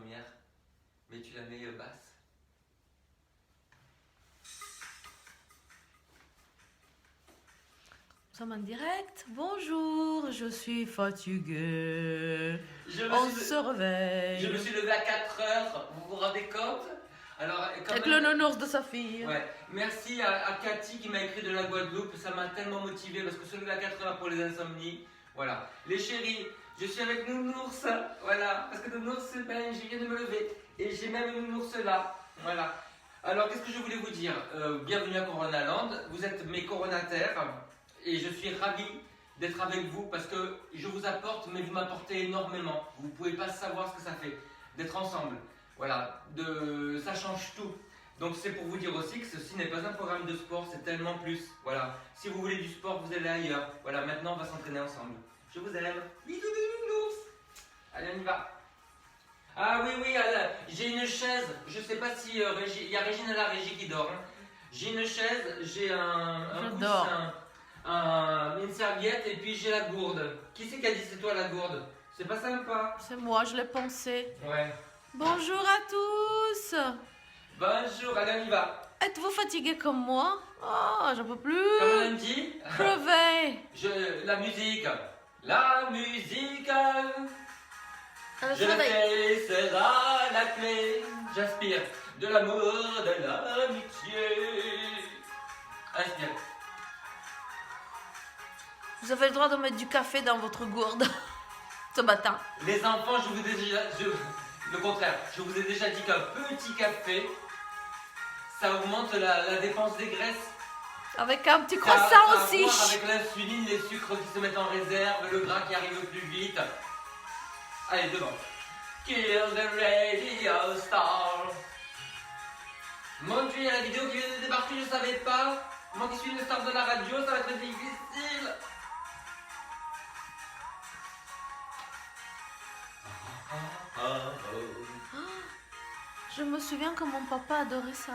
première, mais tu la mets basse. Nous sommes en direct. Bonjour, je suis fatiguée. Je On se réveille. Je me suis levé à 4 heures, vous vous rendez compte? Alors, Avec le nounours de sa fille. Ouais. Merci à Cathy qui m'a écrit de la Guadeloupe, ça m'a tellement motivé parce que se lever à 4 heures pour les insomnies. Voilà. Les chéris, je suis avec Nounours. Voilà. Parce que Nounours, ben, je viens de me lever. Et j'ai même une Nounours là. Voilà. Alors, qu'est-ce que je voulais vous dire? Bienvenue à Coronaland. Vous êtes mes coronataires. Et je suis ravi d'être avec vous parce que je vous apporte, mais vous m'apportez énormément. Vous ne pouvez pas savoir ce que ça fait d'être ensemble. Voilà. Ça change tout. Donc c'est pour vous dire aussi que ceci n'est pas un programme de sport, c'est tellement plus. Voilà. Si vous voulez du sport, vous allez ailleurs. Voilà, maintenant on va s'entraîner ensemble. Je vous aime. Bisous, bisous. Allez, on y va. Ah oui, oui, j'ai une chaise. Je ne sais pas si il y a Régine à la régie qui dort. Hein. J'ai une chaise, j'ai un coussin, une serviette et puis j'ai la gourde. Qui c'est qui a dit c'est toi la gourde? C'est pas sympa. C'est moi, je l'ai pensé. Ouais. Bonjour à tous. Bonjour, allez, on y va. Êtes-vous fatigué comme moi? Oh, j'en peux plus. Comme on dit, Crevé. la musique. La musique. Je Je fais sera la clé. J'aspire de l'amour, de l'amitié. Inspire. Vous avez le droit de mettre du café dans votre gourde ce matin. Les enfants, je vous ai déjà... le contraire, je vous ai déjà dit qu'un petit café, ça augmente la dépense des graisses. Avec un petit Ça croissant a à aussi. voir avec l'insuline, les sucres qui se mettent en réserve, le gras qui arrive plus vite. Allez, devant. Kill the radio star. Mon Dieu, il y a la vidéo qui vient de débarquer, je savais pas. Moi qui suis une star de la radio, ça va être difficile. Je me souviens que mon papa adorait ça.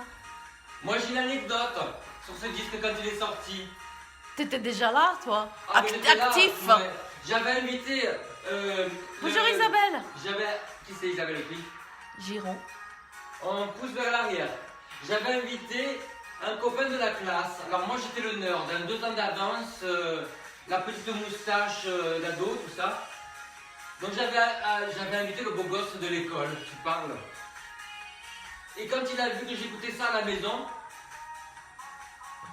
Moi j'ai une anecdote sur ce disque quand il est sorti. T'étais déjà là, toi? Ah, mais j'étais là, Actif. ouais. J'avais invité. Bonjour Isabelle. Qui c'est Isabelle qui? Giron. On pousse vers l'arrière. J'avais invité un copain de la classe. Alors moi j'étais le nerd, 2 ans d'avance, la petite moustache d'ado, tout ça. Donc j'avais invité le beau gosse de l'école, tu parles. Et quand il a vu que j'écoutais ça à la maison,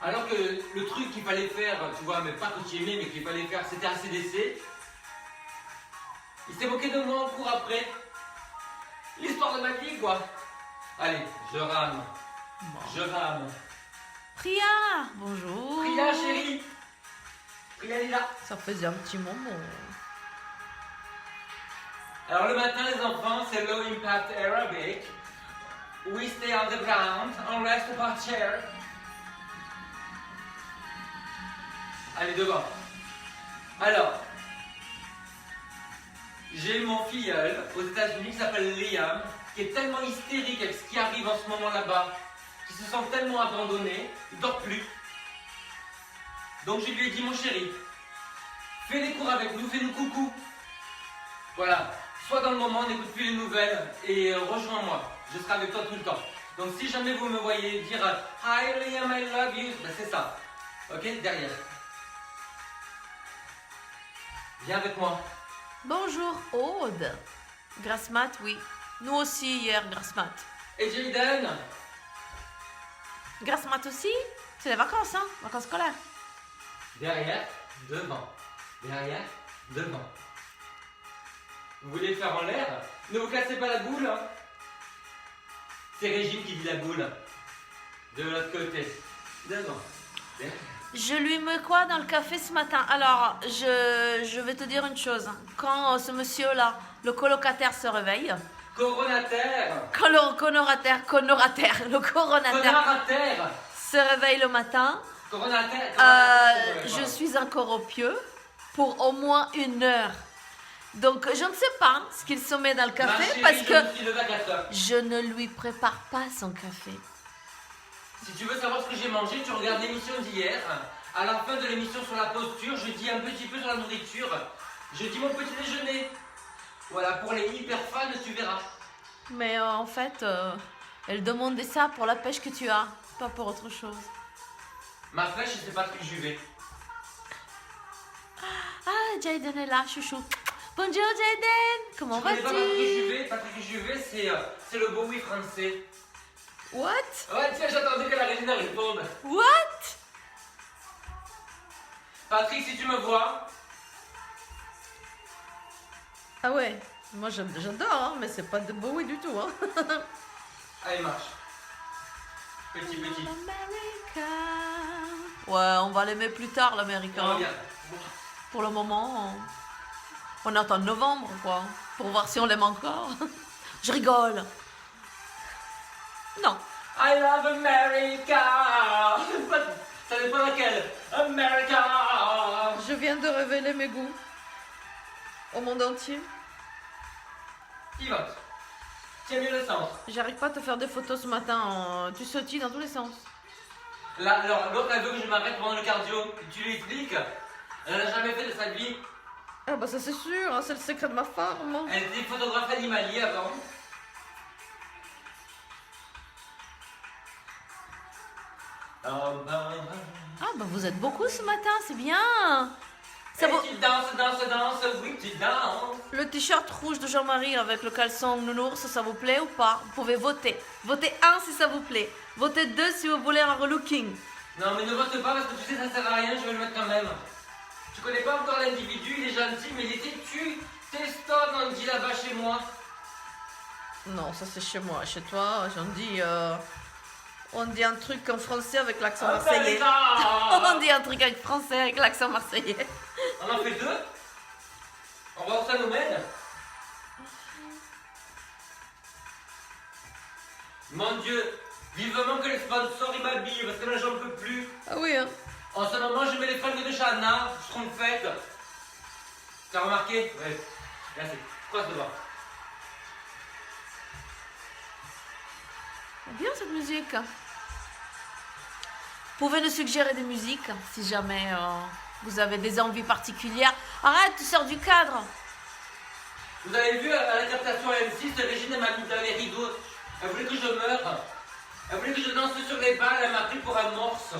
alors que le truc qu'il fallait faire, tu vois, mais pas que tu aimais, mais qu'il fallait faire, c'était ACDC, il s'est moqué de moi en cours après. L'histoire de ma vie, quoi. Allez, je rame. Je rame. Priya. Bonjour. Priya, chérie. Priya, elle est là. Ça faisait un petit moment. Alors le matin, les enfants, c'est low impact aerobic. We stay on the ground, on reste par chair. Allez, devant. Alors, j'ai mon filleul aux États-Unis qui s'appelle Liam, qui est tellement hystérique avec ce qui arrive en ce moment là-bas, qui se sent tellement abandonné, il dort plus. Donc je lui ai dit, mon chéri, fais les cours avec nous, fais-nous coucou. Voilà, sois dans le moment, n'écoute plus les nouvelles et rejoins-moi. Je serai avec toi tout le temps. Donc si jamais vous me voyez dire Hi Liam, I love you, ben c'est ça. Ok, derrière. Viens avec moi. Bonjour Aude. Grasse mat, oui. Nous aussi hier, grasse mat. Et Jayden. Grasse mat aussi? C'est les vacances, hein? Vacances scolaires. Derrière, devant. Derrière, devant. Vous voulez faire en l'air? Ne vous cassez pas la boule. Hein. C'est Régine qui dit la boule. De l'autre côté. Devant. Derrière. Je lui mets quoi dans le café ce matin? Alors, je vais te dire une chose. Quand ce monsieur-là, le colocataire se réveille... Coronataire. Quand le coronataire se réveille le matin... je suis encore au pieu pour au moins 1 heure. Donc, je ne sais pas ce qu'il se met dans le café chérie, parce que je me suis levé à 4 heures. je ne lui prépare pas son café. Si tu veux savoir ce que j'ai mangé, tu regardes l'émission d'hier. À la fin de l'émission sur la posture, je dis un petit peu sur la nourriture. Je dis mon petit déjeuner. Voilà, pour les hyper fans, tu verras. Mais en fait, elle demandait ça pour la pêche que tu as, pas pour autre chose. Ma flèche, c'est Patrick Juvet. Ah, Jaden est là, chouchou. Bonjour Jaden, comment Tu connais pas Patrick vas-tu? Juvet? Patrick Juvet, c'est le Bowie français. What? Ouais, tiens, j'attendais que la Régine réponde. What? Patrick, si tu me vois, Ah ouais, moi j'adore, hein, mais c'est pas de Bowie du tout. Hein. allez, marche. Petit. America. Ouais, on va l'aimer plus tard, l'américain. Regarde. Pour le moment, on attend novembre, quoi, pour voir si on l'aime encore. Je rigole. Non. I love America. Ça dépend laquelle. America. Je viens de révéler mes goûts au monde entier. Qui vote? Tiens mieux le centre. J'arrive pas à te faire des photos ce matin. Tu sautilles dans tous les sens. Là, alors, l'autre, elle veut que je m'arrête pendant le cardio. Tu lui expliques. Elle n'a jamais fait de sa vie. Ah bah ça c'est sûr, hein, c'est le secret de ma forme. Elle était photographe animalier avant. Ah bah vous êtes beaucoup ce matin, c'est bien. Ça Et vaut... tu danses, oui, tu danses. Le t-shirt rouge de Jean-Marie avec le caleçon nounours, ça vous plaît ou pas? Vous pouvez voter. Votez 1 si ça vous plaît. Votez 2 si vous voulez un relooking. Non, mais ne vote pas parce que tu sais, ça sert à rien, je vais le mettre quand même. Tu connais pas encore l'individu, il est gentil, mais il est têtu. Teston, on dit là-bas chez moi. Non, ça c'est chez moi. Chez toi, on dit un truc en français avec l'accent marseillais. On dit un truc avec français avec l'accent marseillais. On en fait 2. On va où ça nous mène. Mon Dieu, vivement que les sponsors ils m'habillent parce que là j'en peux plus. Ah oui, hein. En ce moment, je mets les fringues de Chana, je trompe fête. T'as remarqué? Oui. Merci. Croise devant. Bien cette musique. Vous pouvez nous suggérer des musiques si jamais vous avez des envies particulières. Arrête, tu sors du cadre. Vous avez vu à la captation M6, Régine m'a mis dans les rideaux. Elle voulait que je meure. Elle voulait que je danse sur les balles, elle m'a pris pour un morse.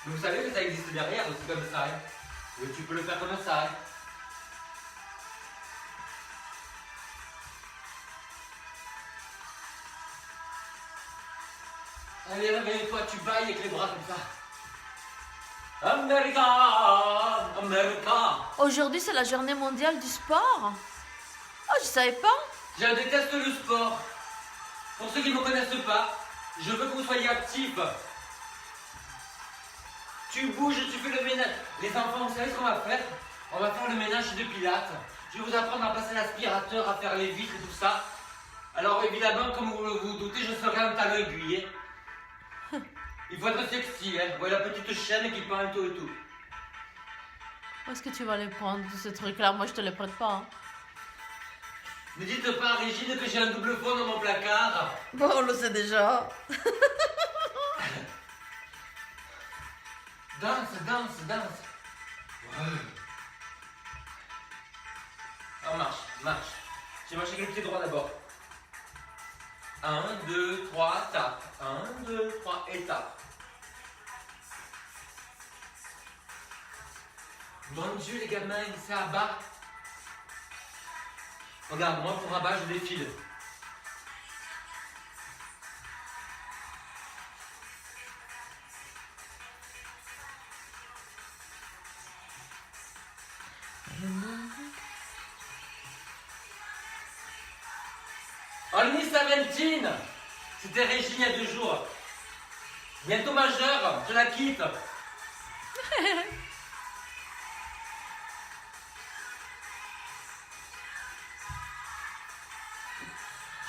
Mais vous savez que ça existe derrière aussi comme ça. Hein. Oui, tu peux le faire comme ça. Hein. Allez, réveille-toi, tu bailles avec les bras comme ça. America, America. Aujourd'hui, c'est la journée mondiale du sport. Oh, je savais pas. Je déteste le sport. Pour ceux qui ne me connaissent pas, je veux que vous soyez actifs. Tu bouges, tu fais le ménage. Les enfants, vous savez ce qu'on va faire? On va faire le ménage de Pilates. Je vais vous apprendre à passer l'aspirateur, à faire les vitres et tout ça. Alors évidemment, comme vous vous doutez, je serai un talon aiguillé. Il faut être sexy, hein. Vous voyez la petite chaîne qui pend tout et tout. Où est-ce que tu vas les prendre, tous ces trucs-là? Moi, je te les prête pas. Hein. Ne dites pas à Régine que j'ai un double fond dans mon placard. Bon, on le sait déjà. Danse. Ouais. On marche. J'ai marché avec le pied droit d'abord. 1, 2, 3, tape. 1, 2, 3, et tape. Mon Dieu, les gamins, c'est à bas. Regarde, moi pour rabat, je défile. Olmi Saventine. C'était Régine il y a 2 jours. Bientôt majeure, je la quitte.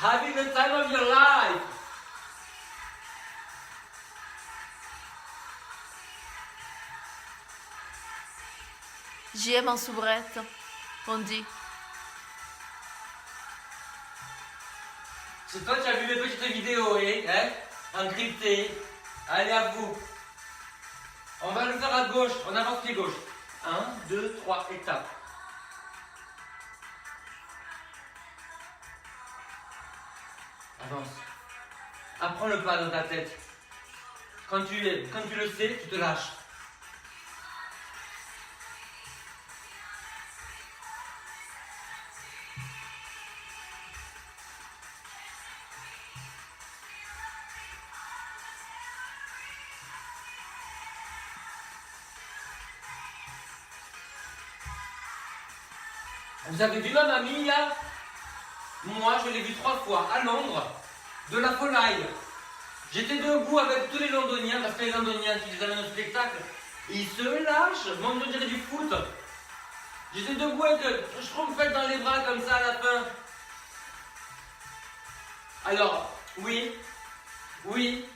Having the time of your life. JM en soubrette, on dit. C'est toi qui as vu mes petites vidéos, hein? Encryptées. Allez, à vous. On va le faire gauche, on avance pied gauche. 1, 2, 3, étape. Avance. Apprends le pas dans ta tête. Quand tu le sais, tu te lâches. Vous avez vu ma mamie là? Moi je l'ai vue 3 fois à Londres, de la Folaille. J'étais debout avec tous les Londoniens, parce que les Londoniens qui les amènent au spectacle, ils se lâchent, mon Dieu, on dirait du foot. J'étais debout avec je trouve fait dans les bras comme ça à la fin. Alors, oui,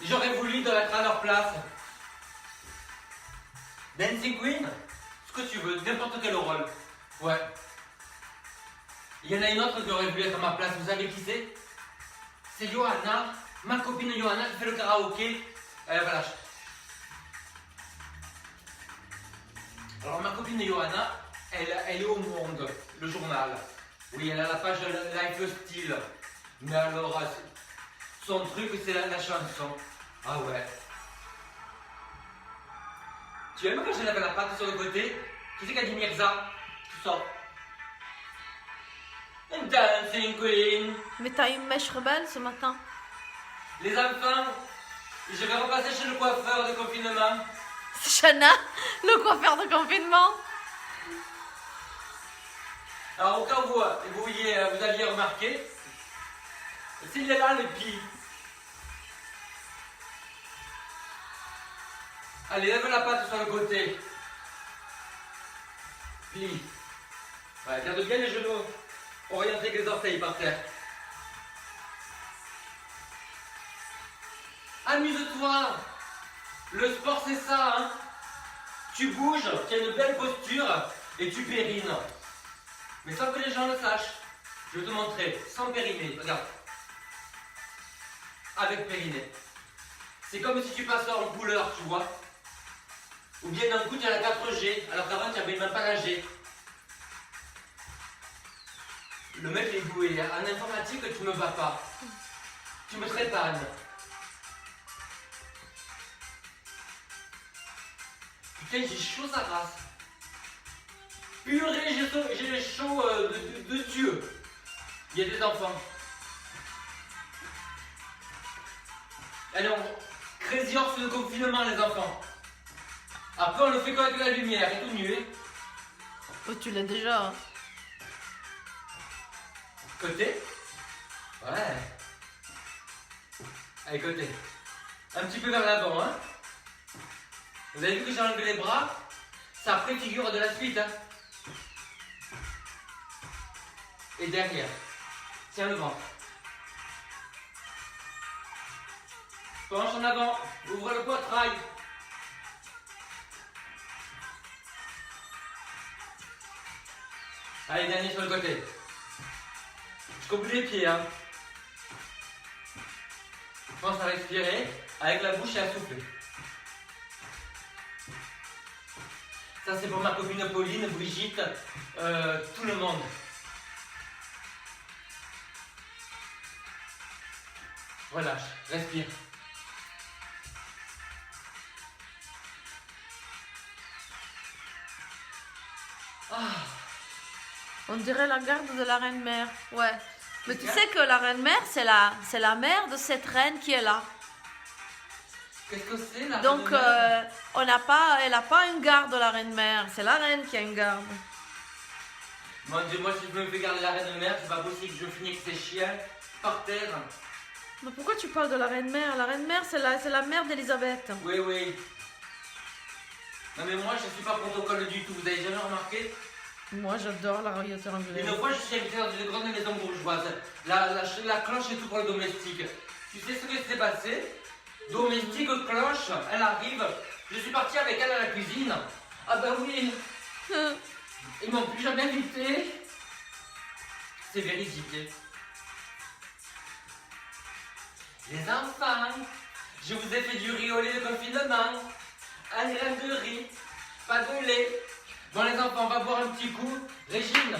j'aurais voulu être à leur place. Dancing Queen, ce que tu veux, n'importe quel rôle. Ouais. Il y en a une autre qui aurait voulu être à ma place, vous savez qui c'est? C'est Johanna, ma copine Johanna qui fait le karaoké. Voilà. Alors ma copine Johanna, elle est au Monde, le journal. Oui, elle a la page Lifestyle. Mais alors, son truc c'est la chanson. Ah ouais. Tu aimes quand je lève la patte sur le côté? Qui c'est qui a dit Mirza? Tu sors. Dancing Queen. Mais t'as une mèche rebelle ce matin. Les enfants, je vais repasser chez le coiffeur de confinement. C'est Chana, le coiffeur de confinement. Alors au cas où vous aviez remarqué, s'il est là le pied. Allez, lève la patte sur le côté. Plie. Ouais, garde bien les genoux. Orientez avec les orteils par terre. Amuse-toi. Le sport c'est ça, hein. Tu bouges, tu as une belle posture et tu pérines. Mais sans que les gens le sachent. Je vais te montrer, sans périner. Regarde. Avec périnée. C'est comme si tu passais en couleur, tu vois. Ou bien d'un coup tu as la 4G, alors qu'avant tu n'avais même pas la G. Le mec est doué. En informatique, tu me bats pas. Tu me trépanes. Putain, j'ai chaud sa race. Purée, j'ai chaud de Dieu. Il y a des enfants. Allez, crazy horse de confinement, les enfants. Après, on le fait qu'avec la lumière et tout nu. Oh, tu l'as déjà. Hein. Côté. Ouais. Allez, côté. Un petit peu vers l'avant, hein. Vous avez vu que j'ai enlevé les bras? Ça préfigure de la suite, hein. Et derrière. Tiens le ventre. Penche en avant. Ouvre le poitrail. Allez, dernier sur le côté. Je coupe les pieds, hein. Pense à respirer avec la bouche et à souffler. Ça, c'est pour ma copine Pauline, Brigitte, tout le monde. Relâche, respire. Ah. On dirait la garde de la reine-mère. Ouais. Mais tu sais que la reine-mère, c'est la mère de cette reine qui est là. Qu'est-ce que c'est la Donc, reine-mère? elle n'a pas une garde, la reine-mère. C'est la reine qui a une garde. Mon Dieu, moi, si je me fais garder la reine-mère, c'est pas possible. Je finis avec ces chiens par terre. Mais pourquoi tu parles de la reine-mère? La reine-mère, c'est la mère d'Elisabeth. Oui, oui. Non, mais moi, je suis pas protocole du tout. Vous avez jamais remarqué? Moi, j'adore la royauté anglaise. Une fois, je suis invité dans une grande maison bourgeoise. La cloche est tout pour le domestique. Tu sais ce qui s'est passé? Domestique, cloche, elle arrive. Je suis parti avec elle à la cuisine. Ah ben oui. Ils m'ont plus jamais invité. C'est véridique. Les enfants, je vous ai fait du riz au lait de confinement. Un grain de riz. Pas de lait. Bon les enfants, on va boire un petit coup. Régine.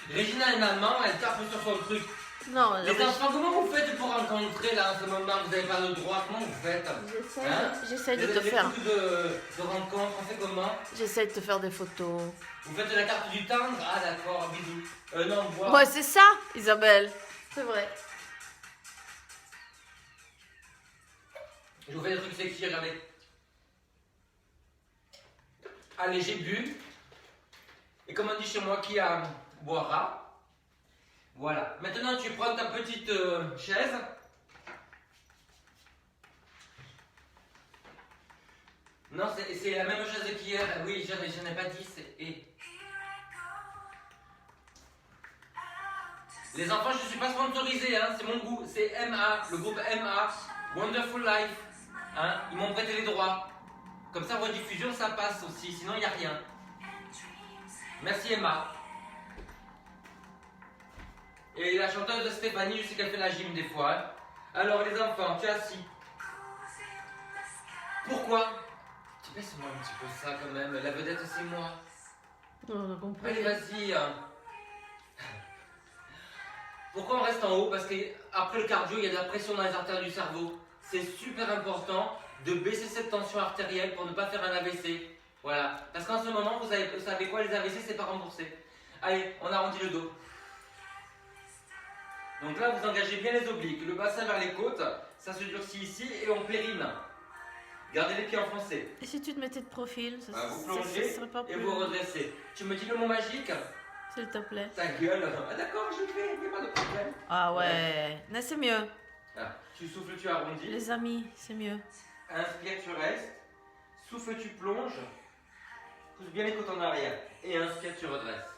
Régine a une maman, elle tape sur son truc. Non, Les enfants, comment vous faites pour rencontrer là en ce moment? Vous n'avez pas de droit, comment vous faites? J'essaie de Vous te avez faire. beaucoup de rencontres, on fait comment? J'essaie de te faire des photos. Vous faites de la carte du tendre? Ah d'accord, bisous. Non, bois. Ouais, c'est ça, Isabelle. C'est vrai. Je vous fais des trucs sexy, regardez. Allez, j'ai bu. Et comme on dit chez moi, qui a boira. Voilà. Maintenant, tu prends ta petite chaise. Non, c'est la même chaise qu'hier. Oui, j'en ai pas dit. Les enfants, je ne suis pas sponsorisé, hein, c'est mon goût. C'est MA, le groupe MA, Wonderful Life. Hein, ils m'ont prêté les droits. Comme ça, rediffusion, ça passe aussi. Sinon, il n'y a rien. Merci Emma. Et la chanteuse de Stéphanie, je sais qu'elle fait la gym des fois. Hein. Alors les enfants, tu es assis. Pourquoi? Tu baisses-moi un petit peu ça quand même. La vedette, c'est moi. On a compris. Allez, vas-y. Pourquoi on reste en haut? Parce qu'après le cardio, il y a de la pression dans les artères du cerveau. C'est super important de baisser cette tension artérielle pour ne pas faire un AVC. Voilà. Parce qu'en ce moment, vous savez quoi, les AVC, c'est pas remboursé. Allez, on arrondit le dos. Donc là, vous engagez bien les obliques. Le bassin vers les côtes, ça se durcit ici et on périne. Gardez les pieds enfoncés. Et si tu te mettais de profil, vous plongez serait pas plus... et vous redressez. Tu me dis le mot magique? S'il te plaît. Ta gueule. Ah d'accord, je fais, il n'y a pas de problème. Ah ouais, là c'est mieux. Ah, tu souffles, tu arrondis. Les amis, c'est mieux. Inspire, tu restes. Souffle, tu plonges. Pousse bien les côtes en arrière. Et inspire, tu redresses.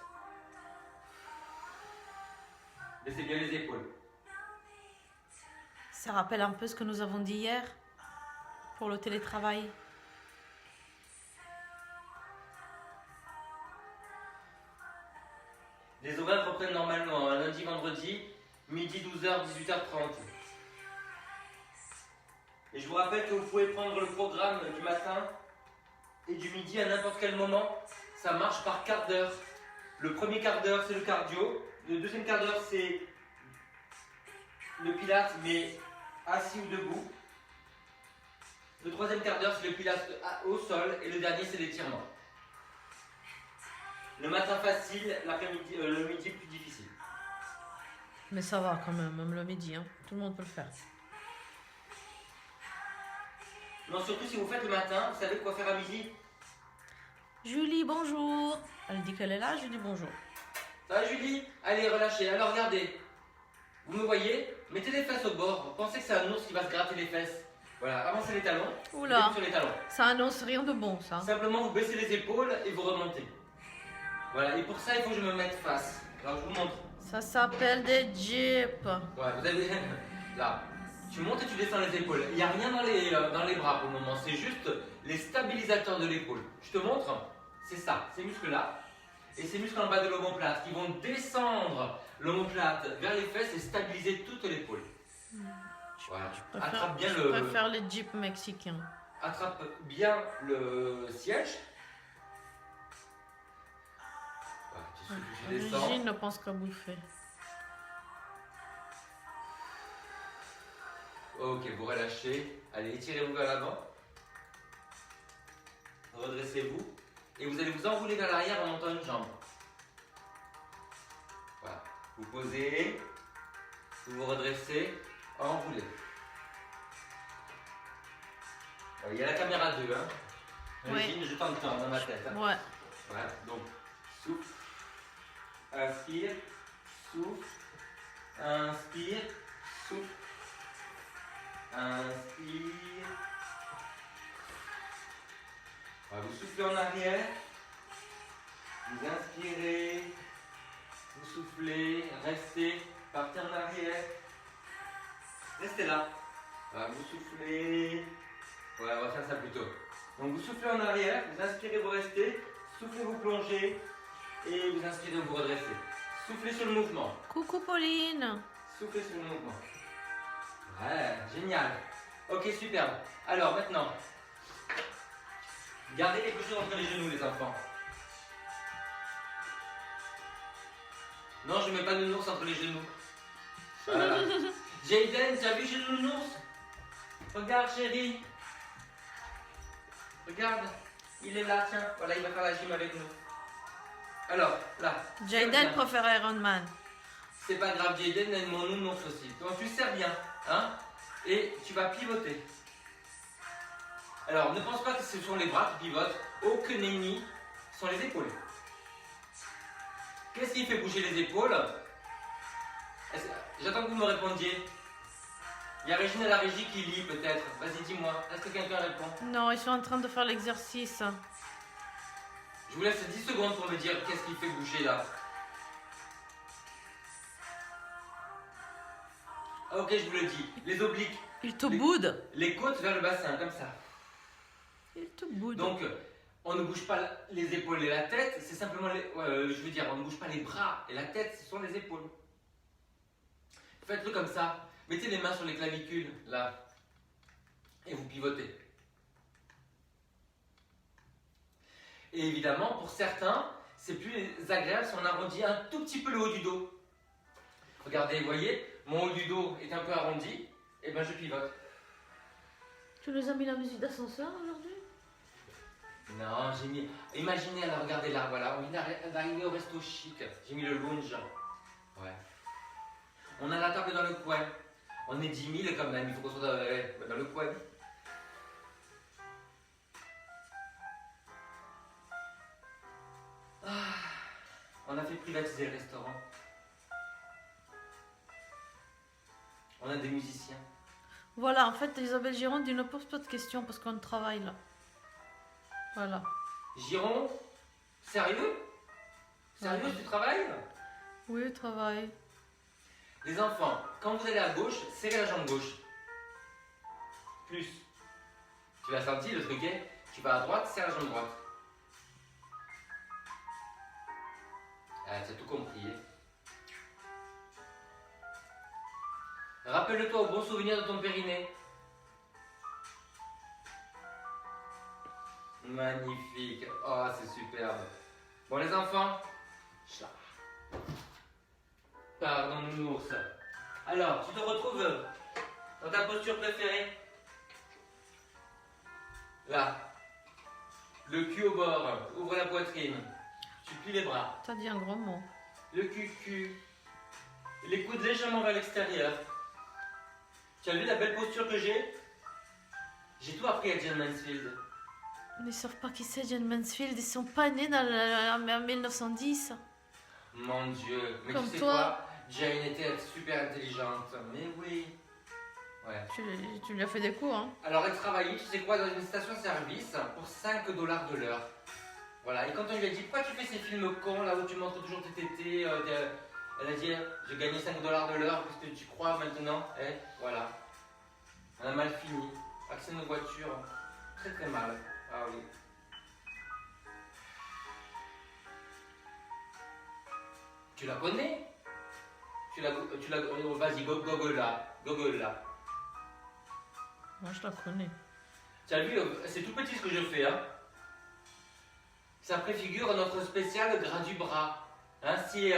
Laissez bien les épaules. Ça rappelle un peu ce que nous avons dit hier pour le télétravail. Les horaires reprennent normalement, hein, lundi, vendredi, midi 12h, 18h30. Et je vous rappelle que vous pouvez prendre le programme du matin et du midi à n'importe quel moment. Ça marche par quart d'heure. Le premier quart d'heure, c'est le cardio. Le deuxième quart d'heure, c'est le pilates, mais assis ou debout. Le troisième quart d'heure, c'est le pilates au sol. Et le dernier, c'est l'étirement. Le matin facile, l'après-midi, le midi plus difficile. Mais ça va quand même le midi, hein. Tout le monde peut le faire. Non, surtout si vous faites le matin, vous savez quoi faire à midi? Julie, bonjour. Elle dit qu'elle est là, je lui dis bonjour. Ça va Julie? Allez, relâchez. Alors regardez. Vous me voyez? Mettez les fesses au bord. Pensez que c'est un ours qui va se gratter les fesses. Voilà, avancez les talons. Oula, sur les talons. ça annonce rien de bon, ça. Simplement, vous baissez les épaules et vous remontez. Voilà, et pour ça, il faut que je me mette face. Alors, je vous montre. Ça s'appelle des jeeps. Ouais, vous avez... Là, tu montes et tu descends les épaules. Il n'y a rien dans les bras pour le moment. C'est juste les stabilisateurs de l'épaule. Je te montre. C'est ça, ces muscles-là. Et ces muscles en bas de l'omoplate qui vont descendre l'omoplate vers les fesses et stabiliser toute l'épaule. Voilà. Attrape bien Je préfère les jeeps mexicains. Attrape bien le siège. Voilà, tu descends. Gilles ne pense qu'à bouffer. Ok, vous relâchez. Allez, étirez-vous vers l'avant. Redressez-vous. Et vous allez vous enrouler vers l'arrière en montant une jambe. Voilà. Vous posez. Vous vous redressez. Enroulez. Il y a la caméra 2. Hein. Oui. Je t'entends dans ma tête. Hein. Ouais. Voilà. Donc, souffle. Inspire. Souffle. Inspire. Souffle. Inspire. Voilà, vous soufflez en arrière. Vous inspirez. Vous soufflez. Restez. Partez en arrière. Restez là. Voilà, vous soufflez. Voilà, on va faire ça plutôt. Donc vous soufflez en arrière. Vous inspirez, vous restez. Soufflez, vous plongez. Et vous inspirez, vous redressez. Soufflez sur le mouvement. Coucou Pauline. Soufflez sur le mouvement. Ouais, génial. Ok, super. Alors maintenant, Gardez quelque chose entre les genoux, les enfants. Non, je mets pas de nounours entre les genoux. Voilà. Jayden, tu as vu chez le nounours? Regarde, chérie. Regarde. Il est là, tiens. Voilà, il va faire la gym avec nous. Alors, là. Jayden préfère Iron Man. C'est pas grave, Jayden aime mon nounours aussi. Donc tu sers bien, hein? Et tu vas pivoter. Alors, ne pense pas que ce sont les bras qui pivotent. Aucun nenni, ce sont les épaules. Qu'est-ce qui fait bouger les épaules? J'attends que vous me répondiez. Il y a Régine à la régie qui lit peut-être. Vas-y, dis-moi. Est-ce que quelqu'un répond? Non, ils sont en train de faire l'exercice. Je vous laisse 10 secondes pour me dire qu'est-ce qui fait bouger là. Ah, ok, je vous le dis. Les obliques. Il te boude. Les côtes vers le bassin, comme ça. Il te boude. Donc, on ne bouge pas les épaules et la tête. C'est simplement je veux dire, on ne bouge pas les bras et la tête, ce sont les épaules. Faites-le comme ça. Mettez les mains sur les clavicules, là. Et vous pivotez. Et évidemment, pour certains, c'est plus agréable si on arrondit un tout petit peu le haut du dos. Regardez, vous voyez, mon haut du dos est un peu arrondi. Et bien, je pivote. Tu nous as mis la musique d'ascenseur aujourd'hui? Non, j'ai mis... Imaginez, alors regardez là, voilà. On vient d'arriver au resto chic. J'ai mis le lounge. Ouais. On a la table dans le coin. On est 10 000 quand même, il faut qu'on soit dans le coin. Ah, on a fait privatiser le restaurant. On a des musiciens. Voilà, en fait, Isabelle Giron dit ne pose pas de questions parce qu'on travaille là. Voilà. Giron? Sérieux? Sérieux, Ouais. tu travailles? Oui, je travaille. Les enfants, quand vous allez à gauche, serrez la jambe gauche. Plus. Tu l'as senti le truc, hein? Tu vas à droite, serre la jambe droite. Ah, tu as tout compris. Hein? Rappelle-toi au bon souvenir de ton périnée. Magnifique. Oh, c'est superbe. Bon, les enfants. Pardon, nounours. Alors, tu te retrouves dans ta posture préférée. Là. Le cul au bord. Ouvre la poitrine. Tu plies les bras. T'as dit un gros mot. Le cul. Les coudes légèrement vers l'extérieur. Tu as vu la belle posture que j'ai? J'ai tout appris à John Mansfield. Ils ne savent pas qui c'est, Jane Mansfield. Ils sont pas nés en 1910. Mon Dieu. Mais Comme tu sais toi. quoi? Jane était super intelligente. Mais oui. Ouais. Tu lui as fait des cours, hein? Alors elle travaillait, tu sais quoi, dans une station-service pour 5 $ de l'heure. Voilà, et quand on lui a dit pourquoi tu fais ces films cons là où tu montres toujours tes tétés, elle a dit j'ai gagné 5 $ de l'heure, qu'est-ce que tu crois maintenant? Voilà. On a mal fini. Accident de voiture, très très mal. Ah oui. Tu la connais? Vas-y, Google là. Moi, je la connais. Tu as vu, c'est tout petit ce que je fais, hein. Ça préfigure notre spécial gras du bras. Hein, si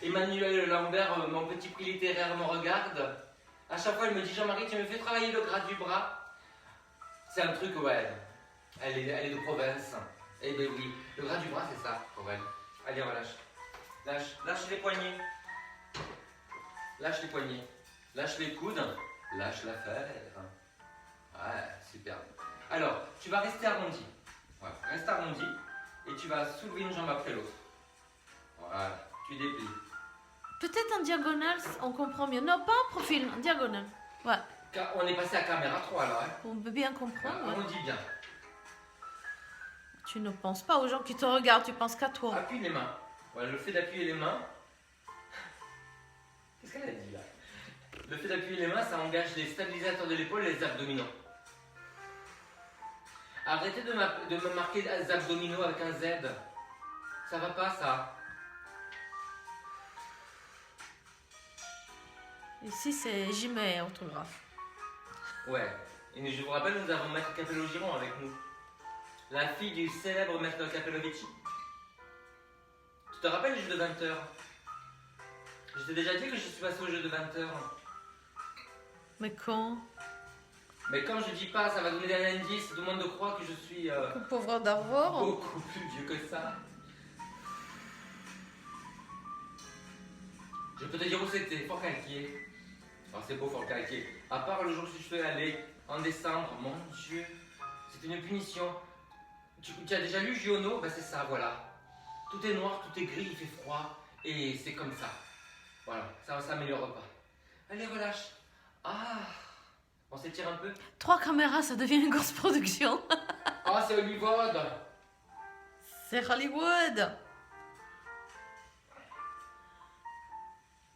Emmanuel Lambert, mon petit prix littéraire, me regarde, à chaque fois elle me dit Jean-Marie, tu me fais travailler le gras du bras. C'est un truc, ouais. Elle est de province. Eh bien oui, le gras du bras, c'est ça, pour elle. Allez, relâche. Lâche les poignets. Lâche les poignets. Lâche les coudes. Lâche l'affaire. Ouais, super. Alors, tu vas rester arrondi. Ouais, reste arrondi. Et tu vas soulever une jambe après l'autre. Voilà, tu déplies. Peut-être en diagonale, on comprend mieux. Non, pas en profil, en diagonale. Ouais. On est passé à caméra 3 là. Hein. On peut bien comprendre. Ouais. Arrondis bien. Tu ne penses pas aux gens qui te regardent, tu penses qu'à toi. Appuie les mains. Voilà, le fait d'appuyer les mains. Qu'est-ce qu'elle a dit là? Le fait d'appuyer les mains, ça engage les stabilisateurs de l'épaule et les abdominaux. Arrêtez de me marquer les abdominaux avec un Z. Ça va pas ça. Ici, c'est Jimet, orthographe. Ouais. Et je vous rappelle, nous avons Maître Capello Giron avec nous. la fille du célèbre maître Capelovici. Tu te rappelles les jeux de 20 heures? Je t'ai déjà dit que je suis passé au jeu de 20 heures. Mais quand? Mais quand je dis pas, ça va donner des indices, tout le monde croit que je suis Que pauvre d'avoir. beaucoup plus vieux que ça. Je peux te dire où c'était, Fort Calquier. Alors c'est beau Fort Calquier. À part le jour où je suis allé, en décembre, mon Dieu, c'est une punition. Tu as déjà lu Giono? Ben c'est ça, voilà. Tout est noir, tout est gris, il fait froid, et c'est comme ça. Voilà, ça ne s'améliore pas. Allez, relâche. Ah, on s'étire un peu. 3 caméras, ça devient une grosse production. Ah, c'est Hollywood. C'est Hollywood.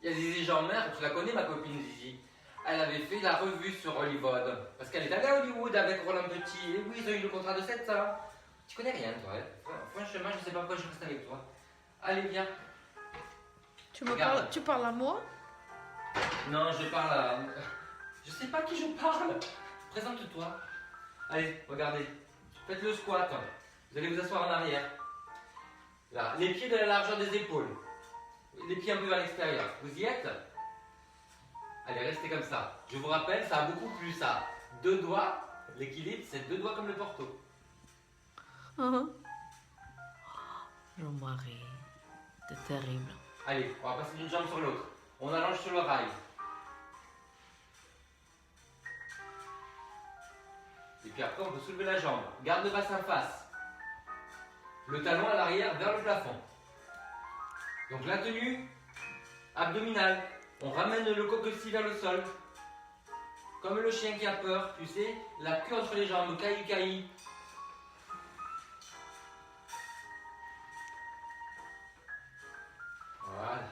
Il y a Zizi Jean-Mer, tu la connais ma copine Zizi. Elle avait fait la revue sur Hollywood. Parce qu'elle est allée à Hollywood avec Roland Petit. Et oui, ils ont eu le contrat de 7 ans. Tu connais rien, toi. Franchement, je sais pas pourquoi je reste avec toi. Allez, viens. Tu parles à moi? Non, je parle à... Je sais pas à qui je parle. Présente-toi. Allez, regardez. Faites le squat. Vous allez vous asseoir en arrière. Là, les pieds de la largeur des épaules. Les pieds un peu vers l'extérieur. Vous y êtes? Allez, restez comme ça. Je vous rappelle, ça a beaucoup plus ça. 2 doigts. L'équilibre, c'est 2 doigts comme le porto. Jean-Marie, c'est terrible. Allez, on va passer d'une jambe sur l'autre. On allonge sur le rail. Et puis après, on peut soulever la jambe. Garde le bassin face. Le talon à l'arrière vers le plafond. Donc la tenue abdominale. On ramène le coccyx vers le sol. Comme le chien qui a peur, tu sais, la queue entre les jambes, caillis. Voilà.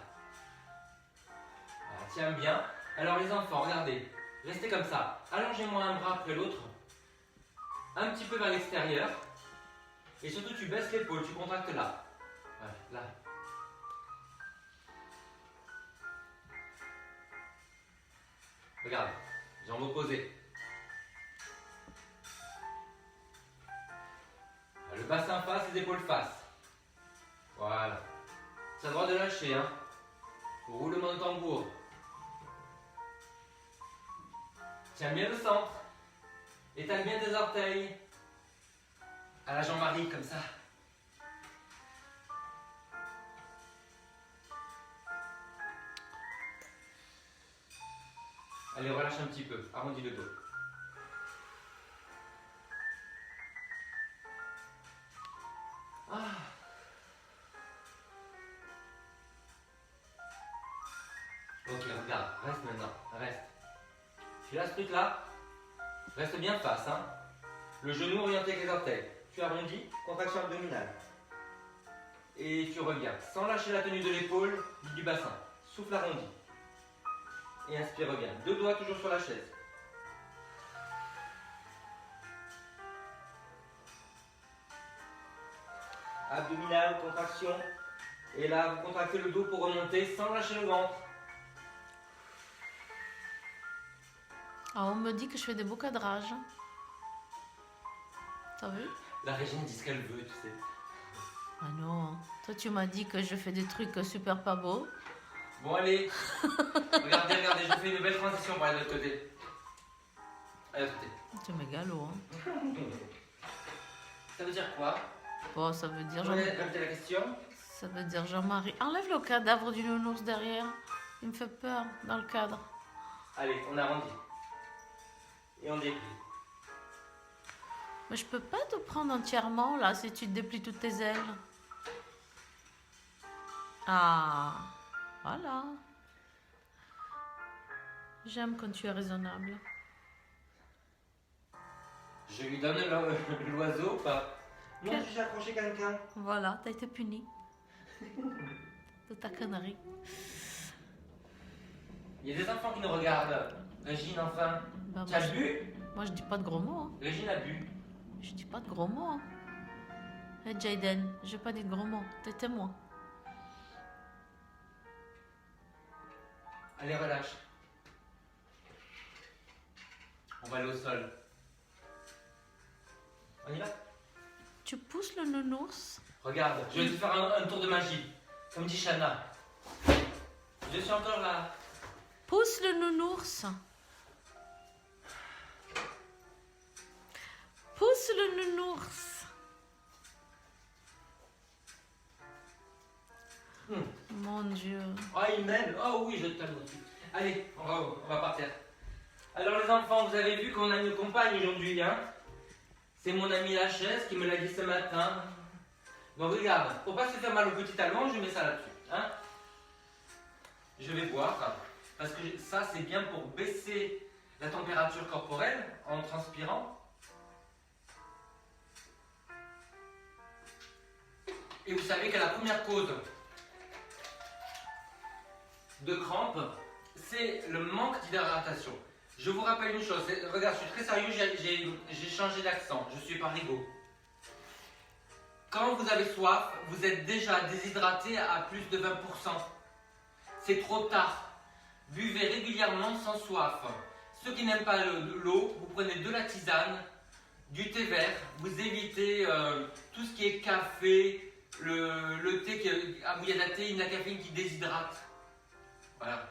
Alors, tiens bien. Alors les enfants, regardez. Restez comme ça. Allongez-moi un bras après l'autre. Un petit peu vers l'extérieur. Et surtout, tu baisses l'épaule, tu contractes là. Voilà, là. Regarde, jambes opposées. Le bassin face, les épaules face. Voilà. C'est à droit de lâcher, hein. Roulement de tambour. Tiens bien le centre. Étale bien tes orteils. À la Jean-Marie, comme ça. Allez, relâche un petit peu. Arrondis le dos. Ah. Ok, regarde. Reste maintenant. Reste. Tu lâches ce truc-là. Reste bien face, hein. Le genou orienté avec les orteils. Tu arrondis, contraction abdominale. Et tu reviens. Sans lâcher la tenue de l'épaule, ni du bassin. Souffle arrondi. Et inspire, reviens. 2 doigts toujours sur la chaise. Abdominale, contraction. Et là, vous contractez le dos pour remonter sans lâcher le ventre. Ah, on me dit que je fais des beaux cadrages. T'as vu? La Régine dit ce qu'elle veut, tu sais. Ah non, toi tu m'as dit que je fais des trucs super pas beaux. Bon, allez. Regardez, je fais une belle transition pour aller de l'autre côté. Allez, de l'autre côté. C'est mégalo, hein. Ça veut dire quoi? Bon, ça veut dire... Je vais répéter la question. Ça veut dire Jean-Marie. Enlève le cadavre du nounours derrière. Il me fait peur dans le cadre. Allez, on arrondit. Et on déplie. Mais je peux pas te prendre entièrement là si tu te déplies toutes tes ailes. Ah, voilà. J'aime quand tu es raisonnable. Je lui donne l'oiseau ou pas? Non, j'ai accroché quelqu'un. Voilà, t'as été puni. De ta connerie. Il y a des enfants qui nous regardent. Régine, enfin. Bah, Tu as bu? Moi, je dis pas de gros mots. Hein. Régine a bu. Je dis pas de gros mots. Hein. Hey, Jaden, j'ai pas dit de gros mots. T'es témoin. Allez, relâche. On va aller au sol. On y va? Tu pousses le nounours. Regarde, je vais te faire un tour de magie. Comme dit Shana. Je suis encore là. Pousse le nounours. Pousse le nounours. Mon Dieu. Ah, il m'aime. Oh oui, je t'aime aussi. Allez, on va partir. Alors les enfants, vous avez vu qu'on a une compagne aujourd'hui, hein? C'est mon ami la chaise qui me l'a dit ce matin. Donc regarde, pour pas se faire mal au petit talon, je mets ça là-dessus, hein? Je vais boire, parce que ça c'est bien pour baisser la température corporelle en transpirant. Et vous savez que la première cause de crampes, c'est le manque d'hydratation. Je vous rappelle une chose, regarde, je suis très sérieux, j'ai changé d'accent, je suis parigo. Quand vous avez soif, vous êtes déjà déshydraté à plus de 20%. C'est trop tard. Buvez régulièrement sans soif. Ceux qui n'aiment pas l'eau, vous prenez de la tisane, du thé vert, vous évitez tout ce qui est café, le thé où il y a de la théine, de la caféine qui déshydrate. Voilà.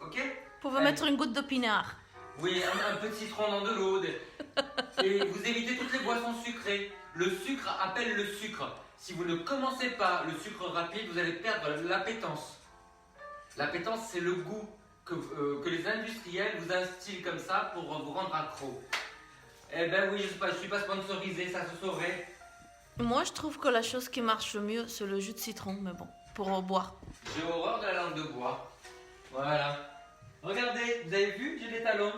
Ok? Vous pouvez mettre une goutte de pinard. Oui, un peu de citron dans de l'eau. Et vous évitez toutes les boissons sucrées. Le sucre appelle le sucre. Si vous ne commencez pas le sucre rapide, vous allez perdre l'appétence. L'appétence, c'est le goût que les industriels vous instillent comme ça pour vous rendre accro. Eh ben oui, je ne suis pas sponsorisé, ça se saurait. Moi, je trouve que la chose qui marche le mieux, c'est le jus de citron, mais bon, pour boire. J'ai horreur de la langue de bois. Voilà. Regardez, vous avez vu, j'ai des talons.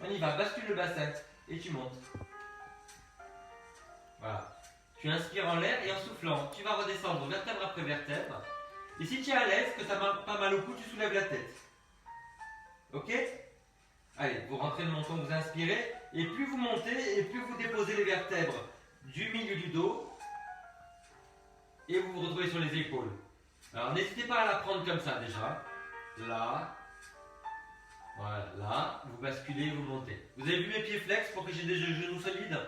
On y va, bascule le bassin et tu montes. Voilà. Tu inspires en l'air et en soufflant, tu vas redescendre vertèbre après vertèbre. Et si tu es à l'aise, que tu n'as pas mal au cou, tu soulèves la tête. Ok? Allez, vous rentrez le menton, vous inspirez. Et plus vous montez, et plus vous déposez les vertèbres du milieu du dos. Et vous vous retrouvez sur les épaules. Alors n'hésitez pas à la prendre comme ça déjà. Là. Voilà, là. Vous basculez, vous montez. Vous avez vu mes pieds flex pour que j'ai des genoux solides?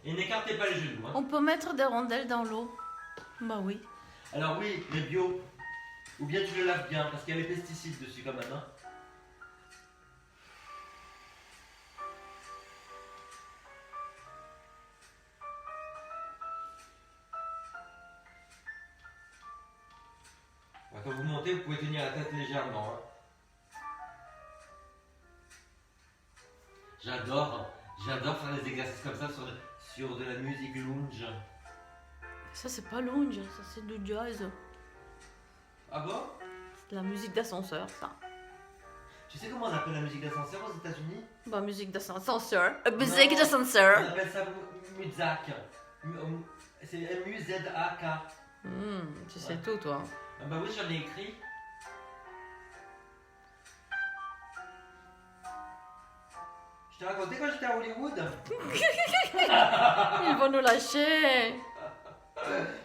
Et n'écartez pas les genoux. Hein. On peut mettre des rondelles dans l'eau. Bah oui. Alors oui, les bio. Ou bien tu le laves bien, parce qu'il y a les pesticides dessus quand même. Hein. Quand vous montez, vous pouvez tenir la tête légèrement. Hein. J'adore faire des exercices comme ça sur de la musique lounge. Ça, c'est pas lounge, ça, c'est du jazz. Ah bon? C'est de la musique d'ascenseur, ça. Tu sais comment on appelle la musique d'ascenseur aux États-Unis? Bah, musique d'ascenseur. Musique d'ascenseur. On appelle ça Muzak. C'est M-U-Z-A-K. Tu sais tout, toi. Ah bah oui, j'en ai écrit. Je t'ai raconté quand j'étais à Hollywood. Ils vont nous lâcher.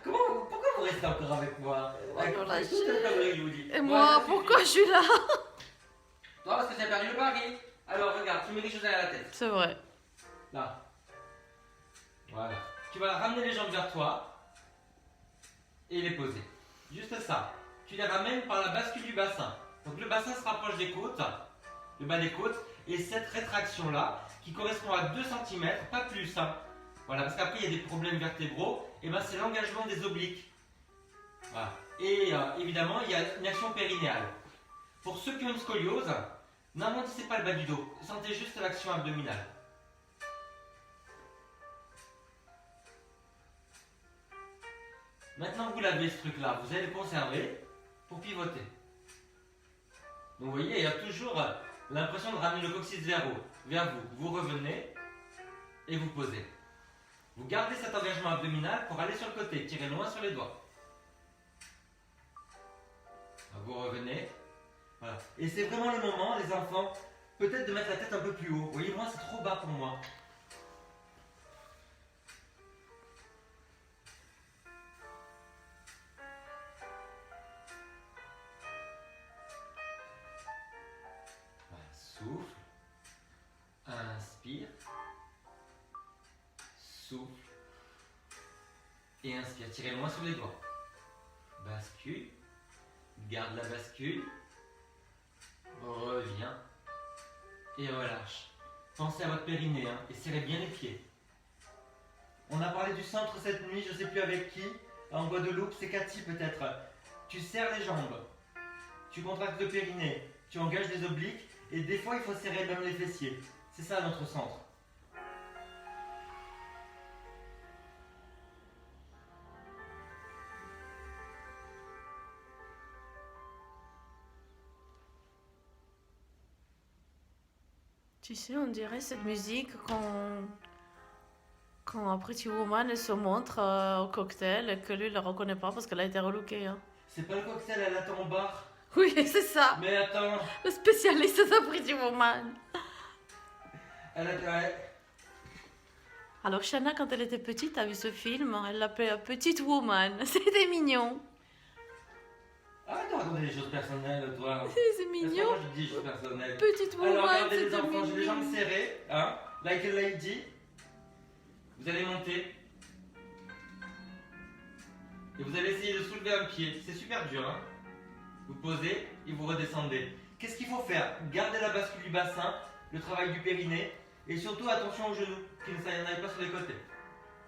Pourquoi vous restez encore avec moi? Ils vont nous lâcher. Et Et moi, pourquoi je suis là? Toi, parce que j'ai perdu le pari. Alors, regarde, tu mets des choses derrière la tête. C'est vrai. Là. Voilà. Tu vas ramener les jambes vers toi et les poser. Juste ça. Tu les ramènes par la bascule du bassin. Donc le bassin se rapproche des côtes, le bas des côtes, et cette rétraction-là, qui correspond à 2 cm, pas plus. Hein. Voilà, parce qu'après il y a des problèmes vertébraux, et ben c'est l'engagement des obliques. Voilà. Et évidemment, il y a une action périnéale. Pour ceux qui ont une scoliose, n'arrondissez pas le bas du dos, sentez juste l'action abdominale. Maintenant que vous l'avez ce truc-là, vous allez le conserver pour pivoter. Donc vous voyez, il y a toujours l'impression de ramener le coccyx vers vous. Vous revenez et vous posez. Vous gardez cet engagement abdominal pour aller sur le côté, tirez loin sur les doigts. Vous revenez. Voilà. Et c'est vraiment le moment, les enfants, peut-être de mettre la tête un peu plus haut. Vous voyez, moi c'est trop bas pour moi. Souffle, inspire, souffle. Et inspire, tirez moins sur les doigts. Bascule. Garde la bascule. Reviens. Et relâche. Pensez à votre périnée hein, et serrez bien les pieds. On a parlé du centre cette nuit, je ne sais plus avec qui. En Guadeloupe, c'est Cathy peut-être. Tu serres les jambes. Tu contractes le périnée. Tu engages les obliques. Et des fois, il faut serrer même les fessiers. C'est ça notre centre. Tu sais, on dirait cette musique quand Pretty Woman elle se montre au cocktail et que lui ne le reconnaît pas parce qu'elle a été relookée. Hein. C'est pas le cocktail, elle attend au bar. Oui, c'est ça. Mais attends. Le spécialiste de Pretty Woman. Elle a... Alors, Shanna, quand elle était petite, a vu ce film. Elle l'appelait Petite Woman. C'était mignon. Arrête de raconter des choses personnelles, toi. C'est mignon. Moi, je dis des choses personnelles. Petite Woman, alors, regardez les c'était enfants, j'ai les jambes mignon. serrées, hein, like a lady. Vous allez monter. Et vous allez essayer de soulever un pied. C'est super dur, hein. Vous posez et vous redescendez. Qu'est-ce qu'il faut faire? Gardez la bascule du bassin, le travail du périnée. Et surtout, attention aux genoux, qu'ils ne s'en aillent pas sur les côtés.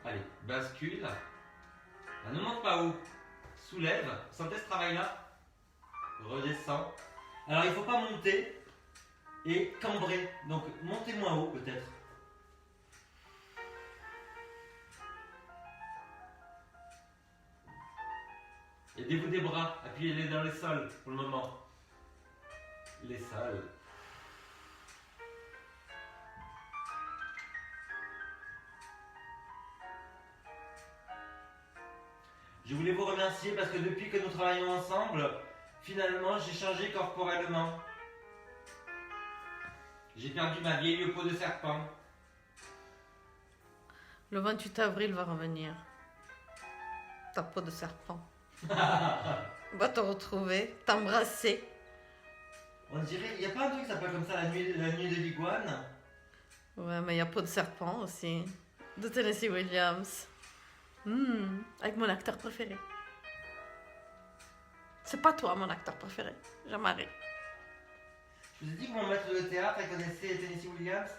Allez, bascule. Là, ne monte pas haut. Soulève. Sentez ce travail-là. Redescend. Alors, il ne faut pas monter et cambrer. Donc, montez moins haut peut-être. Aidez-vous des bras. Appuyez-les dans les sols pour le moment. Les sols. Je voulais vous remercier parce que depuis que nous travaillons ensemble, finalement, j'ai changé corporellement. J'ai perdu ma vieille peau de serpent. Le 28 avril va revenir. Ta peau de serpent. Va te retrouver, t'embrasser. On dirait, il n'y a pas un truc qui s'appelle comme ça la nuit de l'iguane? Ouais, mais il y a peau de serpent aussi. De Tennessee Williams. Avec mon acteur préféré. C'est pas toi mon acteur préféré, Jean-Marie. Je vous ai dit que mon maître de théâtre elle connaissait Tennessee Williams.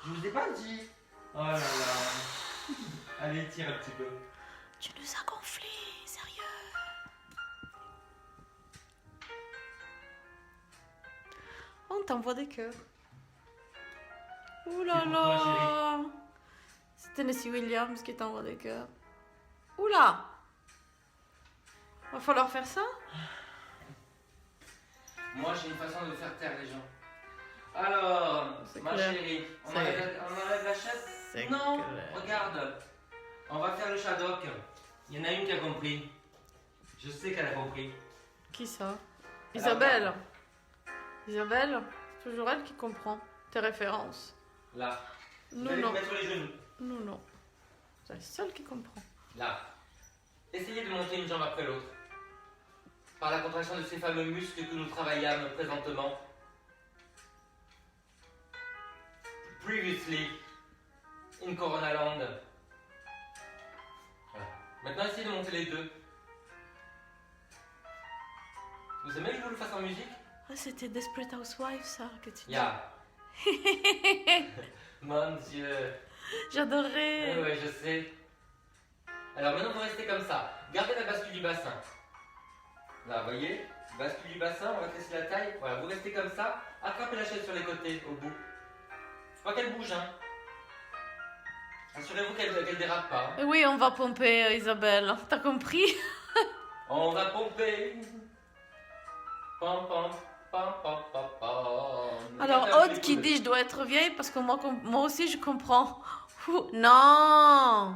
Je vous ai pas dit. Oh là là. Allez, tire un petit peu. Tu nous as gonflé, sérieux. On t'envoie des cœurs. Ouh là C'est pour toi, là. C'est Tennessee Williams qui t'envoie des cœurs. Oula. Va falloir faire ça. Moi, j'ai une façon de faire taire les gens. Alors, C'est ma clair. chérie, on C'est- enlève la chaise? C'est Non, clair. regarde. On va faire le Shadok. Il y en a une qui a compris. Je sais qu'elle a compris. Qui ça? Alors, Isabelle. Isabelle, c'est toujours elle qui comprend tes références. Là. Vous Nous allez vous non. mettre sur les genoux. Nous non. C'est la seule qui comprend. Là. Essayez de monter une jambe après l'autre. Par la contraction de ces fameux muscles que nous travaillâmes présentement. Previously in Corona Land. Voilà. Maintenant, essayez de monter les deux. Vous aimez que je vous le fasse en musique? Ah, c'était Desperate Housewives, ça, que tu dis. Ya. Mon Dieu. J'adorais. Ouais, je sais. Alors maintenant, vous restez comme ça. Gardez la bascule du bassin. Là, vous voyez? Bascule du bassin, on va laisser la taille. Voilà, vous restez comme ça. Attrapez la chaise sur les côtés, au bout. Faut pas qu'elle bouge, hein. Assurez-vous qu'elle dérape pas. Hein. Et oui, on va pomper, Isabelle. T'as compris? On va pomper. Pam, pam, pam, pam, pam, pam. Alors, Mettez un peu Aude les qui coudes. dit je dois être vieille parce que moi aussi je comprends. Ouh, non!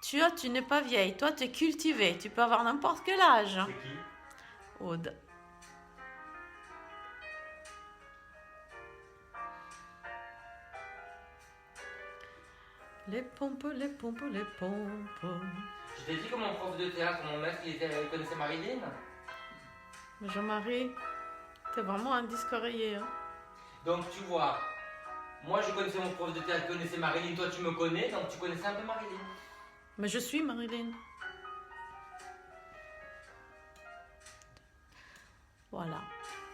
Tu n'es pas vieille. Toi, tu es cultivée. Tu peux avoir n'importe quel âge. C'est qui? Aude. Les pompes, les pompes, les pompes. Je t'ai dit que mon prof de théâtre, mon maître, il connaissait Marilyn. Mais Jean-Marie, t'es vraiment un disque oreiller. Hein? Donc tu vois, Moi, je connaissais mon prof de théâtre, je connaissais Marilyn. Toi, tu me connais, donc tu connaissais un peu Marilyn. Mais je suis Marilyn. Voilà.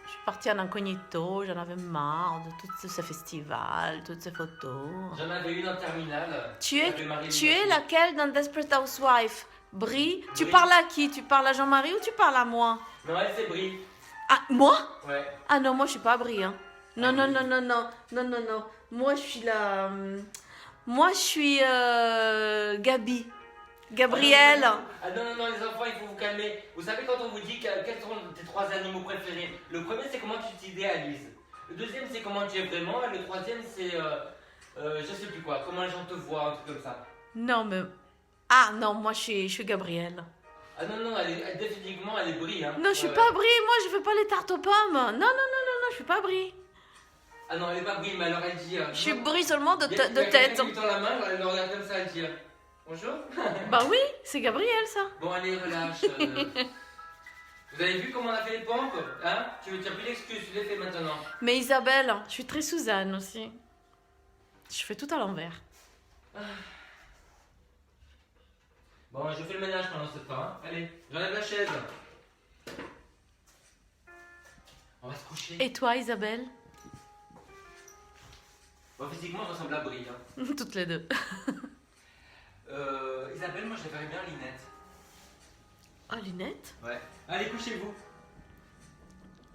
Je suis partie en incognito, j'en avais marre de tous ces festivals, toutes ces photos. J'en avais une en terminale. Tu es aussi. laquelle dans Desperate Housewives? Brie? Tu Brie. parles à qui? Tu parles à Jean-Marie ou tu parles à moi? Non, elle, c'est Brie. Ah, moi? Ouais. Ah non, moi je suis pas Brie. Hein. Non, Ah, non, oui. non, non, non, non, non, non. Moi je suis la... Moi je suis Gabi. Gabrielle. Ah non, non, non, les enfants, il faut vous calmer. Vous savez quand on vous dit quels sont tes 3 animaux préférés? Le premier, c'est comment tu t'idéalises. Le deuxième, c'est comment tu es vraiment. Et le troisième, c'est je sais plus quoi, comment les gens te voient, un truc comme ça. Non, mais... Ah non, moi je suis Gabrielle. Ah non, non, définitivement, elle est Brie. Hein. Non, je suis pas Brie, moi je fais pas les tartes aux pommes. Non, non, non, non, non, je suis pas Brie. Ah non, elle est pas Brie, mais alors elle dit... Je suis Brie seulement de il y a tête. quelqu'un qui tend la main, elle le regarde comme ça, elle dit bonjour. Bah oui, c'est Gabrielle ça. Bon, allez, relâche. Vous avez vu comment on a fait les pompes? Hein? Tu n'as plus d'excuses, tu les fais maintenant. Mais Isabelle, je suis très Suzanne aussi. Je fais tout à l'envers. Bon, je fais le ménage pendant ce temps. Hein. Allez, j'enlève la chaise. On va se coucher. Et toi Isabelle? Bon, physiquement, on ressemble à Brie. Hein. Toutes les deux. Isabelle, moi je la verrais bien Linette. Ah, Linette? Ouais. Allez, couchez-vous.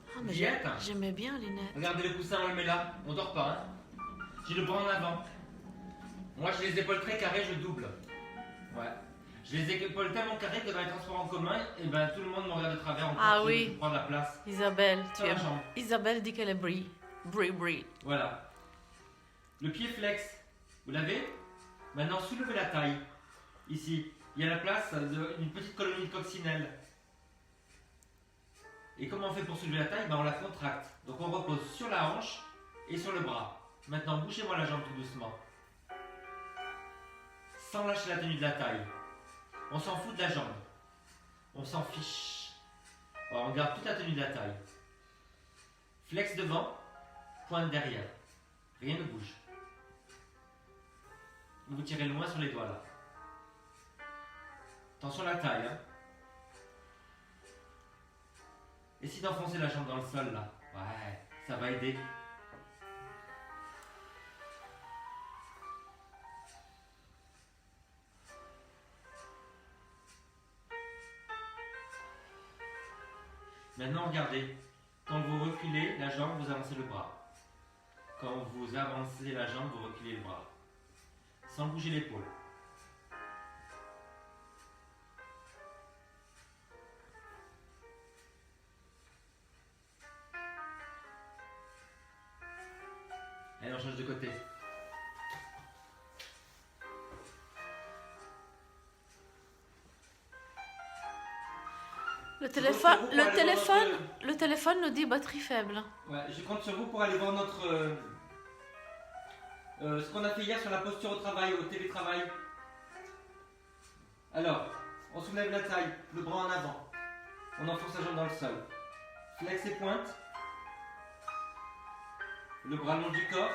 Ah, mais Viette. j'aimais bien Linette. Regardez le coussin, on le met là. On dort pas. Hein. J'ai le bras en avant. Moi, j'ai les épaules très carrées, je double. Ouais. J'ai les épaules tellement carrées que dans les transports en commun, et ben, tout le monde me regarde de travers. En Ah fait, oui. Je prends de la place. Isabelle, tu Sur la es... jambe. Isabelle dit qu'elle est Brie. Brie. Voilà. Le pied flex. Vous l'avez? Maintenant, soulevez la taille. Ici, il y a la place d'une petite colonie de coccinelle. Et comment on fait pour soulever la taille? Ben, on la contracte. Donc on repose sur la hanche et sur le bras. Maintenant, bougez-moi la jambe tout doucement. Sans lâcher la tenue de la taille. On s'en fout de la jambe. On s'en fiche. Alors, on garde toute la tenue de la taille. Flex devant, pointe derrière. Rien ne bouge. Vous tirez loin sur les doigts là. Attention à la taille. Hein. Essayez d'enfoncer la jambe dans le sol là. Ouais, ça va aider. Maintenant regardez. Quand vous reculez la jambe, vous avancez le bras. Quand vous avancez la jambe, vous reculez le bras. Sans bouger l'épaule. Allez, on change de côté. Le téléphone nous dit batterie faible. Ouais, je compte sur vous pour aller voir notre... ce qu'on a fait hier sur la posture au travail, au télétravail. Alors, on soulève la taille, le bras en avant. On enfonce la jambe dans le sol. Flex et pointe. Le bras le long du corps.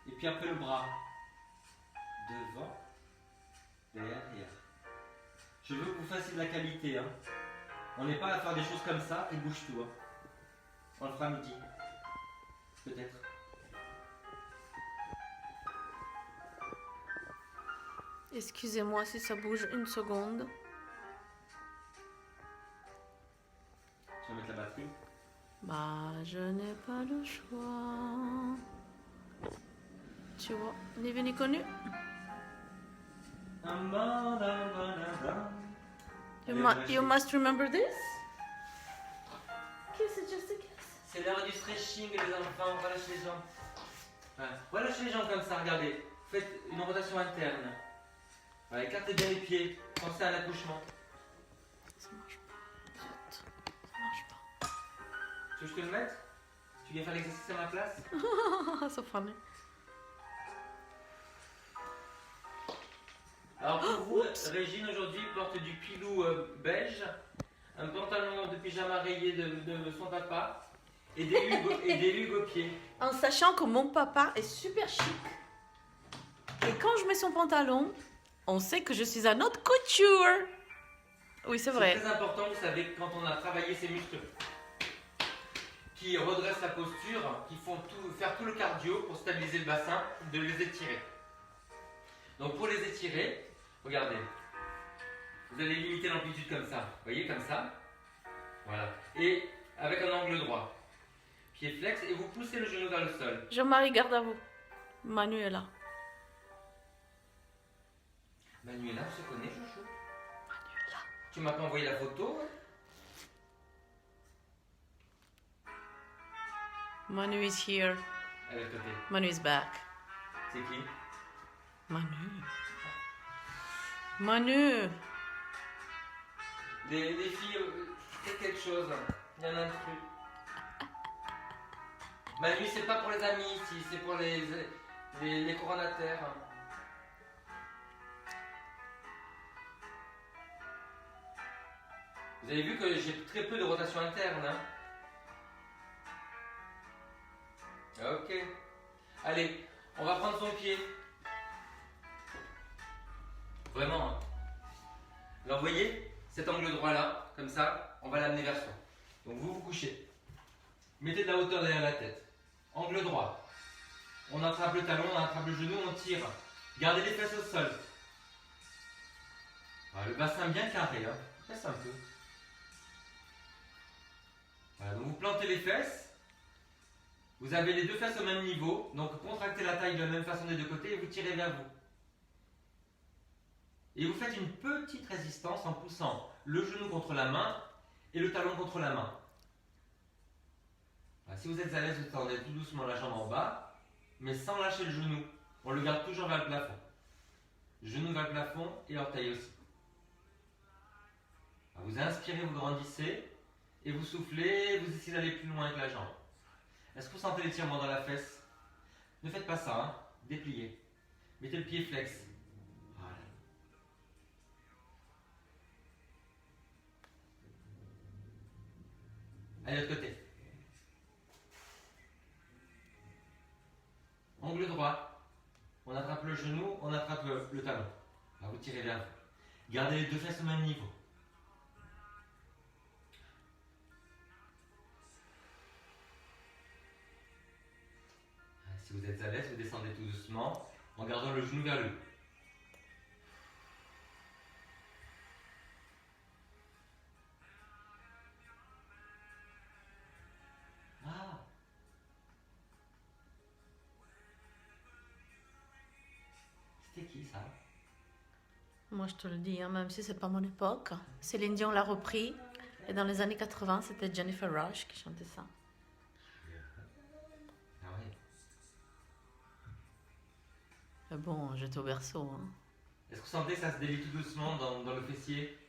Et puis après le bras. Devant. Derrière. Je veux que vous fassiez de la qualité. Hein. On n'est pas à faire des choses comme ça et bouge tout. Hein. On le fera midi. Peut-être. Excusez-moi si ça bouge une seconde. Tu vas mettre la batterie. Bah, je n'ai pas le choix. Tu vois, ni vu ni connu. You must remember this? Kiss it just a kiss. C'est l'heure du stretching les enfants, relâchez les jambes. Ouais. Relâchez les jambes comme ça, regardez. Faites une rotation interne. Voilà, écartez bien les pieds, pensez à l'accouchement. Ça marche pas. Zut. Ça marche pas. Tu veux que je te le mette? Tu viens faire l'exercice à ma place? Så funny. Alors pour vous, Régine aujourd'hui porte du pilou beige un pantalon de pyjama rayé de son papa et des hugues aux pieds. En sachant que mon papa est super chic. Et quand je mets son pantalon, on sait que je suis à notre couture. Oui, c'est vrai. C'est très important, vous savez, quand on a travaillé ces muscles qui redressent la posture, qui font faire tout le cardio pour stabiliser le bassin, de les étirer. Donc pour les étirer, regardez, vous allez limiter l'amplitude comme ça, vous voyez, comme ça, voilà, et avec un angle droit, pied flex, et vous poussez le genou vers le sol. Jean-Marie, garde à vous. Manu est là. Manuela, on se connaît, chouchou? Manu est là. Tu m'as pas envoyé la photo? Manu is here. Elle est à côté. Manu is back. C'est qui? Manu. Manu. Des filles, c'est quelque chose, il y en a un truc. Manu, c'est pas pour les amis ici, c'est pour les coronataires. Vous avez vu que j'ai très peu de rotation interne. Hein? Ok. Allez, on va prendre son pied. Vraiment. Hein. Alors vous voyez, cet angle droit là, comme ça, on va l'amener vers soi. Donc vous vous couchez. Mettez de la hauteur derrière la tête. Angle droit. On attrape le talon, on attrape le genou, on tire. Gardez les fesses au sol. Voilà, le bassin bien carré. Hein. Laisse un peu. Voilà, donc vous plantez les fesses. Vous avez les deux fesses au même niveau. Donc contractez la taille de la même façon des deux côtés et vous tirez vers vous. Et vous faites une petite résistance en poussant le genou contre la main et le talon contre la main. Voilà, si vous êtes à l'aise, vous tendez tout doucement la jambe en bas, mais sans lâcher le genou. On le garde toujours vers le plafond. Genou vers le plafond et orteil aussi. Alors, vous inspirez, vous grandissez, et vous soufflez, vous essayez d'aller plus loin avec la jambe. Est-ce que vous sentez l'étirement dans la fesse? Ne faites pas ça, hein. Dépliez. Mettez le pied flex. Voilà. Allez, de l'autre côté. Angle droit. On attrape le genou, on attrape le talon. Alors vous tirez vers vous. Gardez les deux fesses au même niveau. Si vous êtes à l'aise, vous descendez tout doucement en gardant le genou vers le haut. Ah. C'était qui ça? Moi, je te le dis, hein, même si c'est pas mon époque. Céline Dion l'a repris. Et dans les années 80, c'était Jennifer Rush qui chantait ça. Ah oui. Mais bon, j'étais au berceau. Hein. Est-ce que vous sentez que ça se délie tout doucement dans le fessier?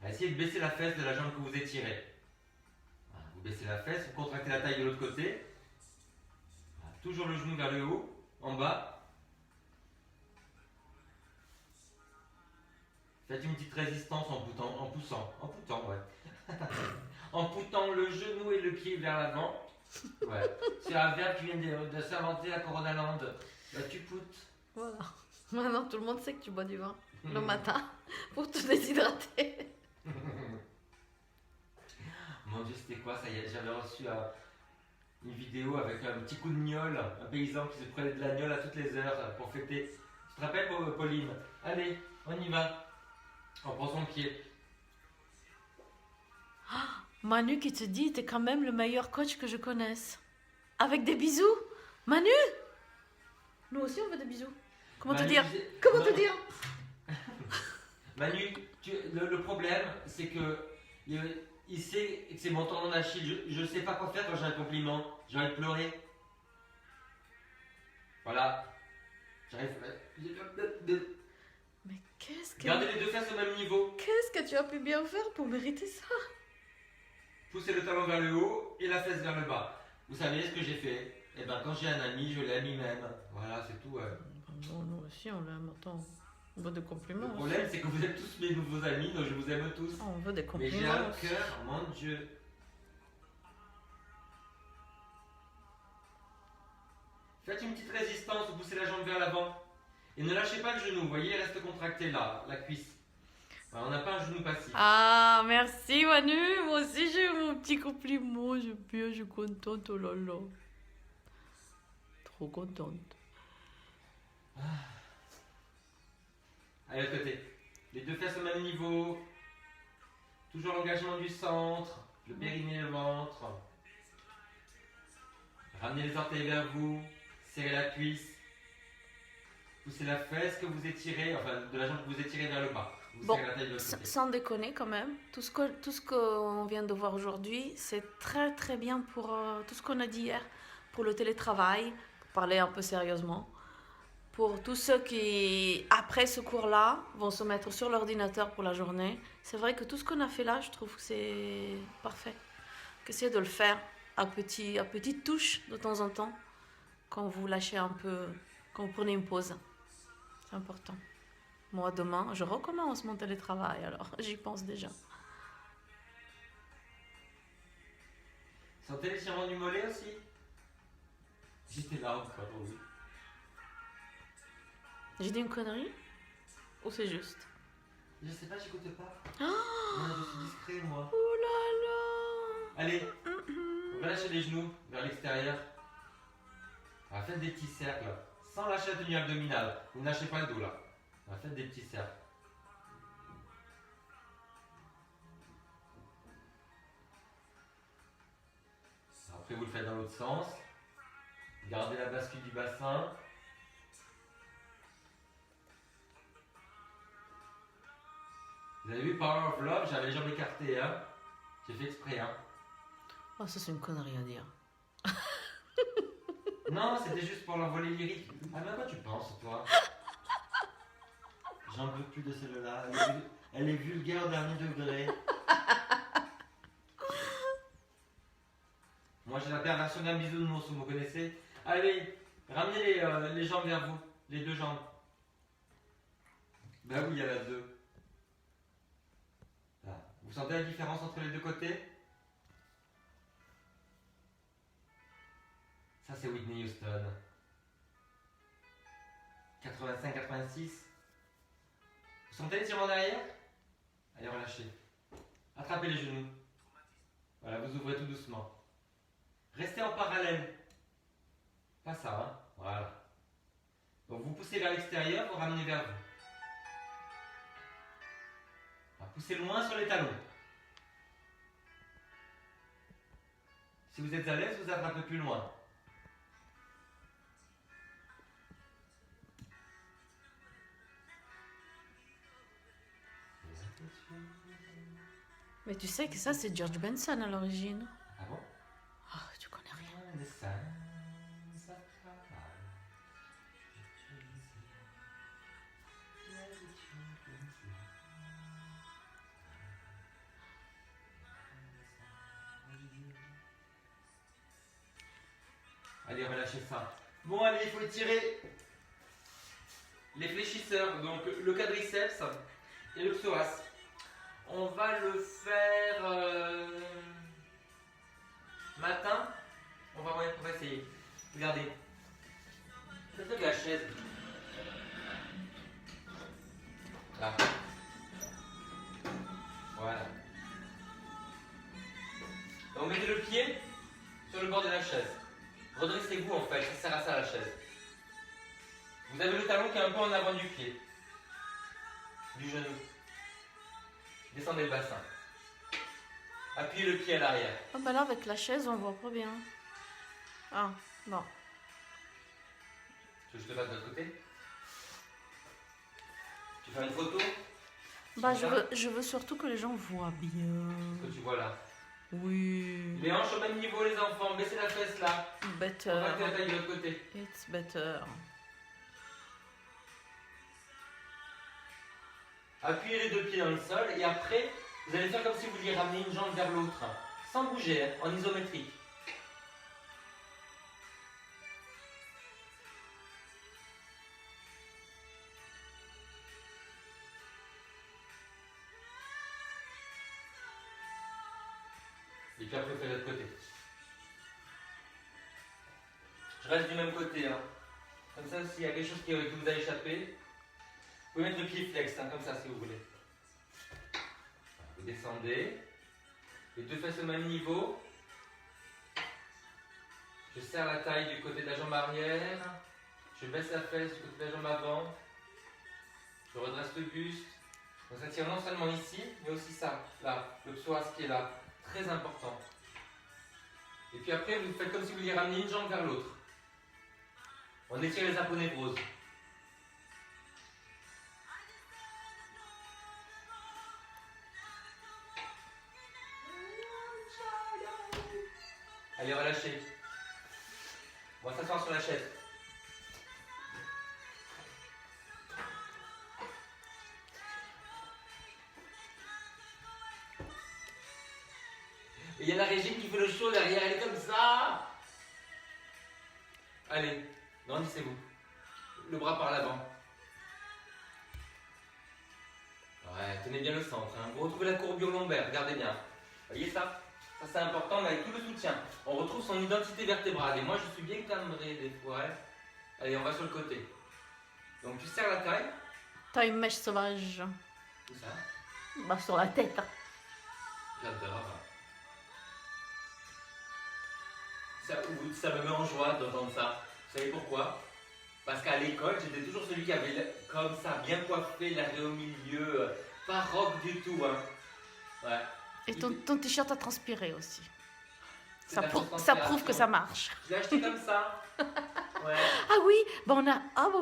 Essayez de baisser la fesse de la jambe que vous étirez. Voilà, vous baissez la fesse, vous contractez la taille de l'autre côté. Voilà, toujours le genou vers le haut, en bas. Faites une petite résistance en poussant, ouais. En poussant le genou et le pied vers l'avant. Ouais. C'est un verbe qui vient de s'inventer à Corona Land. Bah, tu poutes. Voilà. Maintenant, tout le monde sait que tu bois du vin le matin pour te déshydrater. Mon Dieu, c'était quoi ça? J'avais reçu une vidéo avec un petit coup de gnôle, un paysan qui se prenait de la gnôle à toutes les heures pour fêter. Tu te rappelles, Pauline? Allez, on y va. On prend son pied. Manu qui te dit, t'es quand même le meilleur coach que je connaisse. Avec des bisous. Manu, nous aussi on veut des bisous. Comment te dire? Comment te dire? Manu, le problème, c'est que il sait que c'est mon tendon d'Achille. Je ne sais pas quoi faire quand j'ai un compliment. J'ai envie de pleurer. Voilà. J'arrive. Mais qu'est-ce que... Gardez les deux fesses au même niveau. Qu'est-ce que tu as pu bien faire pour mériter ça? Poussez le talon vers le haut et la fesse vers le bas. Vous savez ce que j'ai fait? Eh ben, quand j'ai un ami, je l'aime lui-même. Voilà, c'est tout. Bon, nous aussi on l'aime, attends. On veut des compliments. Le problème, c'est que vous êtes tous mes nouveaux amis, donc je vous aime tous. Ah, on veut des Mais j'ai compliments. un cœur, mon Dieu. Faites une petite résistance, vous poussez la jambe vers l'avant. Et ne lâchez pas le genou, vous voyez, il reste contracté là, la cuisse. Voilà, on n'a pas un genou passif. Ah, merci Manu. Moi aussi, j'ai eu mon petit compliment. Je suis contente. Oh là là. Trop contente. Allez, l'autre côté. Les deux fesses au même niveau. Toujours l'engagement du centre. Le périnée, le ventre. Ramenez les orteils vers vous. Serrez la cuisse. Poussez la fesse que vous étirez, enfin de la jambe que vous étirez vers le bas. Vous Bon, serrez la taille de l'autre côté. sans déconner quand même, tout ce qu'on vient de voir aujourd'hui, c'est très très bien pour tout ce qu'on a dit hier, pour le télétravail, pour parler un peu sérieusement, pour tous ceux qui, après ce cours-là, vont se mettre sur l'ordinateur pour la journée. C'est vrai que tout ce qu'on a fait là, je trouve que c'est parfait. Essayez de le faire à petites touches de temps en temps, quand vous lâchez un peu, quand vous prenez une pause. C'est important. Moi, demain, je recommence mon télétravail, alors j'y pense déjà. Sentez l'étirement du mollet aussi. J'étais là encore, oui. J'ai dit une connerie? Ou c'est juste? Je sais pas, j'écoute pas. Oh, Non, je suis discret, moi. oh là là. Allez, relâchez les genoux vers l'extérieur. Faites des petits cercles, sans lâcher la tenue abdominale. Vous ne lâchez pas le dos là. Faites des petits cercles. Après, vous le faites dans l'autre sens. Gardez la bascule du bassin. Vous avez vu Power of Love, j'avais les jambes écartées, hein. J'ai fait exprès, hein. Oh, ça c'est une connerie à dire. Non, c'était juste pour l'envoler lyrique. Ah, mais à quoi tu penses, toi? J'en veux plus de celle-là. Elle est vulgaire au dernier degré. Moi, j'ai la perversion d'un bisounours, vous connaissez? Allez, ramenez les jambes vers vous. Les deux jambes. Bah oui, il y en a deux. Là. Vous sentez la différence entre les deux côtés? Ça, c'est Whitney Houston. 85-86. Vous sentez l'étirement derrière? Allez, relâchez. Attrapez les genoux. Voilà, vous ouvrez tout doucement. Restez en parallèle. Pas ça, hein? Voilà. Donc, vous poussez vers l'extérieur, vous ramenez vers vous. Poussez loin sur les talons. Si vous êtes à l'aise, vous attrapez plus loin. Mais tu sais que ça c'est George Benson à l'origine. Ah bon? Ah, tu connais rien. Allez, relâchez ça. Bon, allez, il faut étirer les fléchisseurs, donc le quadriceps et le psoas. On va le faire matin. On va essayer. Regardez. Faites de la chaise. Là. Voilà. Donc mettez le pied sur le bord de la chaise. Redressez-vous en fait, ça sert à ça la chaise. Vous avez le talon qui est un peu en avant du pied. Du genou. Descendez le bassin. Appuyez le pied à l'arrière. Ah bah là avec la chaise on voit pas bien. Ah, bon. Tu veux que je te fasse de l'autre côté? Tu fais une photo? Bah je veux surtout que les gens voient bien. Ce que tu vois là. Oui. Les hanches au même niveau les enfants, baissez la fesse là. Better. On va faire la taille de l'autre côté. It's better. Appuyez les deux pieds dans le sol et après, vous allez faire comme si vous vouliez ramener une jambe vers l'autre. Sans bouger, hein, en isométrique. puis après, vous faites de l'autre côté. Je reste du même côté. Hein. Comme ça, s'il y a quelque chose qui vous a échappé, vous pouvez mettre le pied flex, hein, comme ça, si vous voulez. Vous descendez. Les deux fesses au même niveau. Je serre la taille du côté de la jambe arrière. Je baisse la fesse du côté de la jambe avant. Je redresse le buste. Donc ça tire non seulement ici, mais aussi ça, là, le psoas qui est là. Très important. Et puis après, vous faites comme si vous vouliez ramener une jambe vers l'autre. On étire les aponévroses. Allez, relâchez. On va s'asseoir sur la chaise. Et il y a la Régine qui fait le show derrière, elle est comme ça. Allez, grandissez-vous. Le bras par l'avant. Ouais, tenez bien le centre. Hein. Vous retrouvez la courbure lombaire, regardez bien. Voyez ça? Ça c'est important, mais avec tout le soutien. On retrouve son identité vertébrale. Et moi je suis bien cambré des fois. Hein. Allez, on va sur le côté. Donc tu serres la taille. T'as une mèche sauvage. Où ça? Bah, sur la tête. J'adore. Ça me met en joie d'entendre ça. Vous savez pourquoi? Parce qu'à l'école, j'étais toujours celui qui avait comme ça, bien coiffé, l'arrêt au milieu, pas rock du tout. Hein. Ouais. Et ton t-shirt a transpiré aussi. C'est la Ça prouve que ça marche. Je l'ai acheté comme ça. Ouais. Ah oui, bah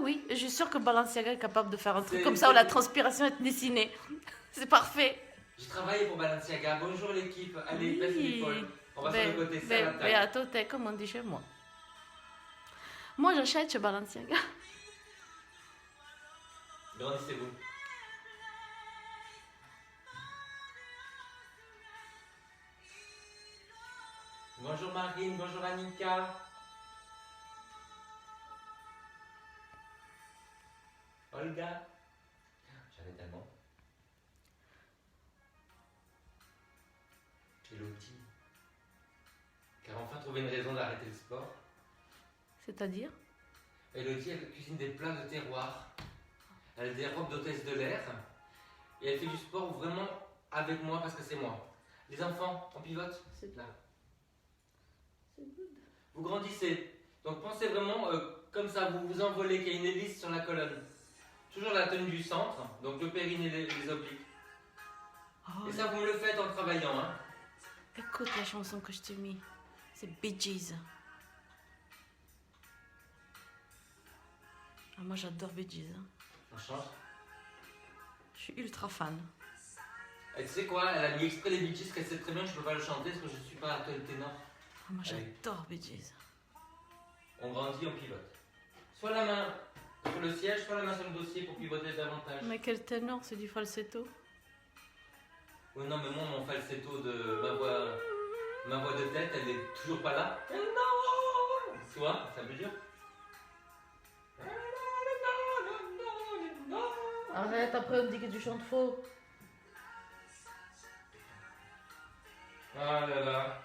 oui, je suis sûre que Balenciaga est capable de faire un truc comme ça où la transpiration est dessinée. C'est parfait. J'ai travaillé pour Balenciaga. Bonjour l'équipe. Allez, baisse l'épaule. On va sur le côté, serre la taille. Beato te, comme on dit chez moi. Moi, j'achète chez Balenciaga. Grandissez-vous. Bonjour Marine, bonjour Annika. Olga. J'en ai tellement. Elodie. Qui a enfin trouvé une raison d'arrêter le sport. C'est-à-dire? Elodie, elle cuisine des plats de terroir. Elle a des robes d'hôtesse de l'air. Et elle fait du sport vraiment avec moi parce que c'est moi. Les enfants, on pivote. C'est là. C'est good. Vous grandissez. Donc pensez vraiment comme ça, vous vous envolez, qu'il y a une hélice sur la colonne. Toujours la tenue du centre, donc le périnée et les obliques. Oh, Et ça, vous me le faites en travaillant. Hein. écoute la chanson que je t'ai mis. C'est Bee Gees. Ah, moi, j'adore Bee Gees. Hein. On change. Je suis ultra fan. Et tu sais quoi, elle a mis exprès les Bee Gees, qu'elle sait très bien que je ne peux pas le chanter parce que je ne suis pas ténor. Ah, moi, j'adore Bee Gees. On grandit, on pivote. Soit la main sur le siège, soit la main sur le dossier pour pivoter davantage. Mais quel ténor, c'est du falsetto. Oui, non, mais moi, mon falsetto de ma voix de tête, elle est toujours pas là. Non. Tu vois, c'est un peu dur. Arrête, après on me dit que tu chantes faux. Ah là là.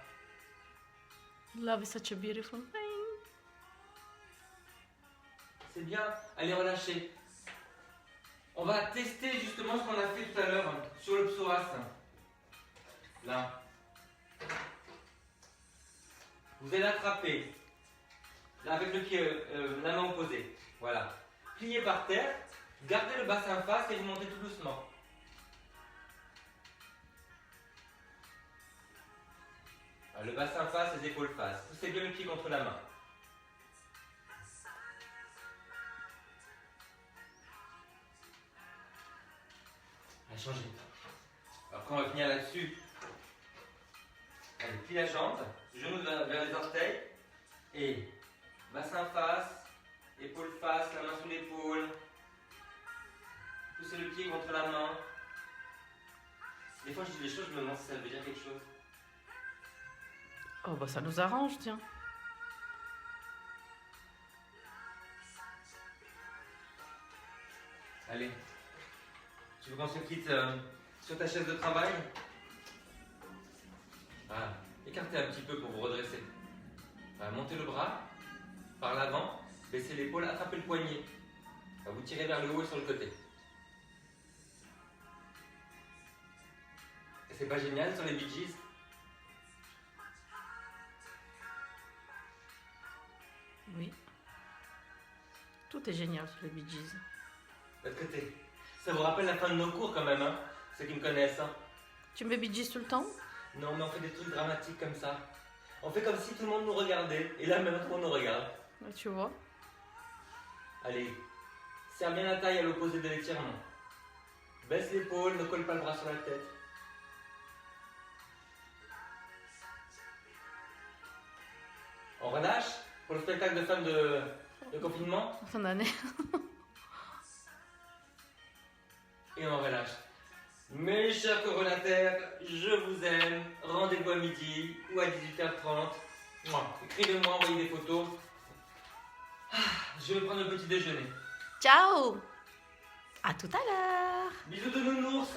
Love is such a beautiful thing. C'est bien. Allez, relâchez. On va tester justement ce qu'on a fait tout à l'heure sur le psoas. Là. Vous allez attraper. Là, avec le pied, la main opposée. Voilà. Pliez par terre. Gardez le bassin face et vous montez tout doucement. Le bassin face, les épaules face. Poussez bien le pied contre la main. Allez, changez. Après, on va finir là-dessus. Allez, plie la jambe, genou vers les orteils. Et bassin face, épaule face, la main sous l'épaule. Poussez le pied contre la main. Des fois, je dis des choses, je me demande si ça veut dire quelque chose. Oh, bah ça nous arrange, tiens. Allez. Tu veux qu'on se quitte sur ta chaise de travail? Voilà. Écartez un petit peu pour vous redresser. Voilà, montez le bras par l'avant, baissez l'épaule, attrapez le poignet. Voilà, vous tirez vers le haut et sur le côté. Et c'est pas génial sur les Bee Gees? Oui. Tout est génial sur les Bee Gees. L'autre côté. Ça vous rappelle la fin de nos cours quand même, hein? Ceux qui me connaissent, hein? Tu mets Bee Gees tout le temps? Non, mais on fait des trucs dramatiques comme ça. On fait comme si tout le monde nous regardait. Et là, maintenant, tout le monde nous regarde. Ouais, tu vois. Allez, serre bien la taille à l'opposé de l'étirement. Baisse l'épaule, ne colle pas le bras sur la tête. On relâche pour le spectacle de fin de confinement. En fin d'année. Et on relâche. Mes chers coronataires, je vous aime. Rendez-vous à midi ou à 18h30. Écrivez-moi, envoyez des photos. Je vais prendre le petit déjeuner. Ciao! À tout à l'heure! Bisous de nounours.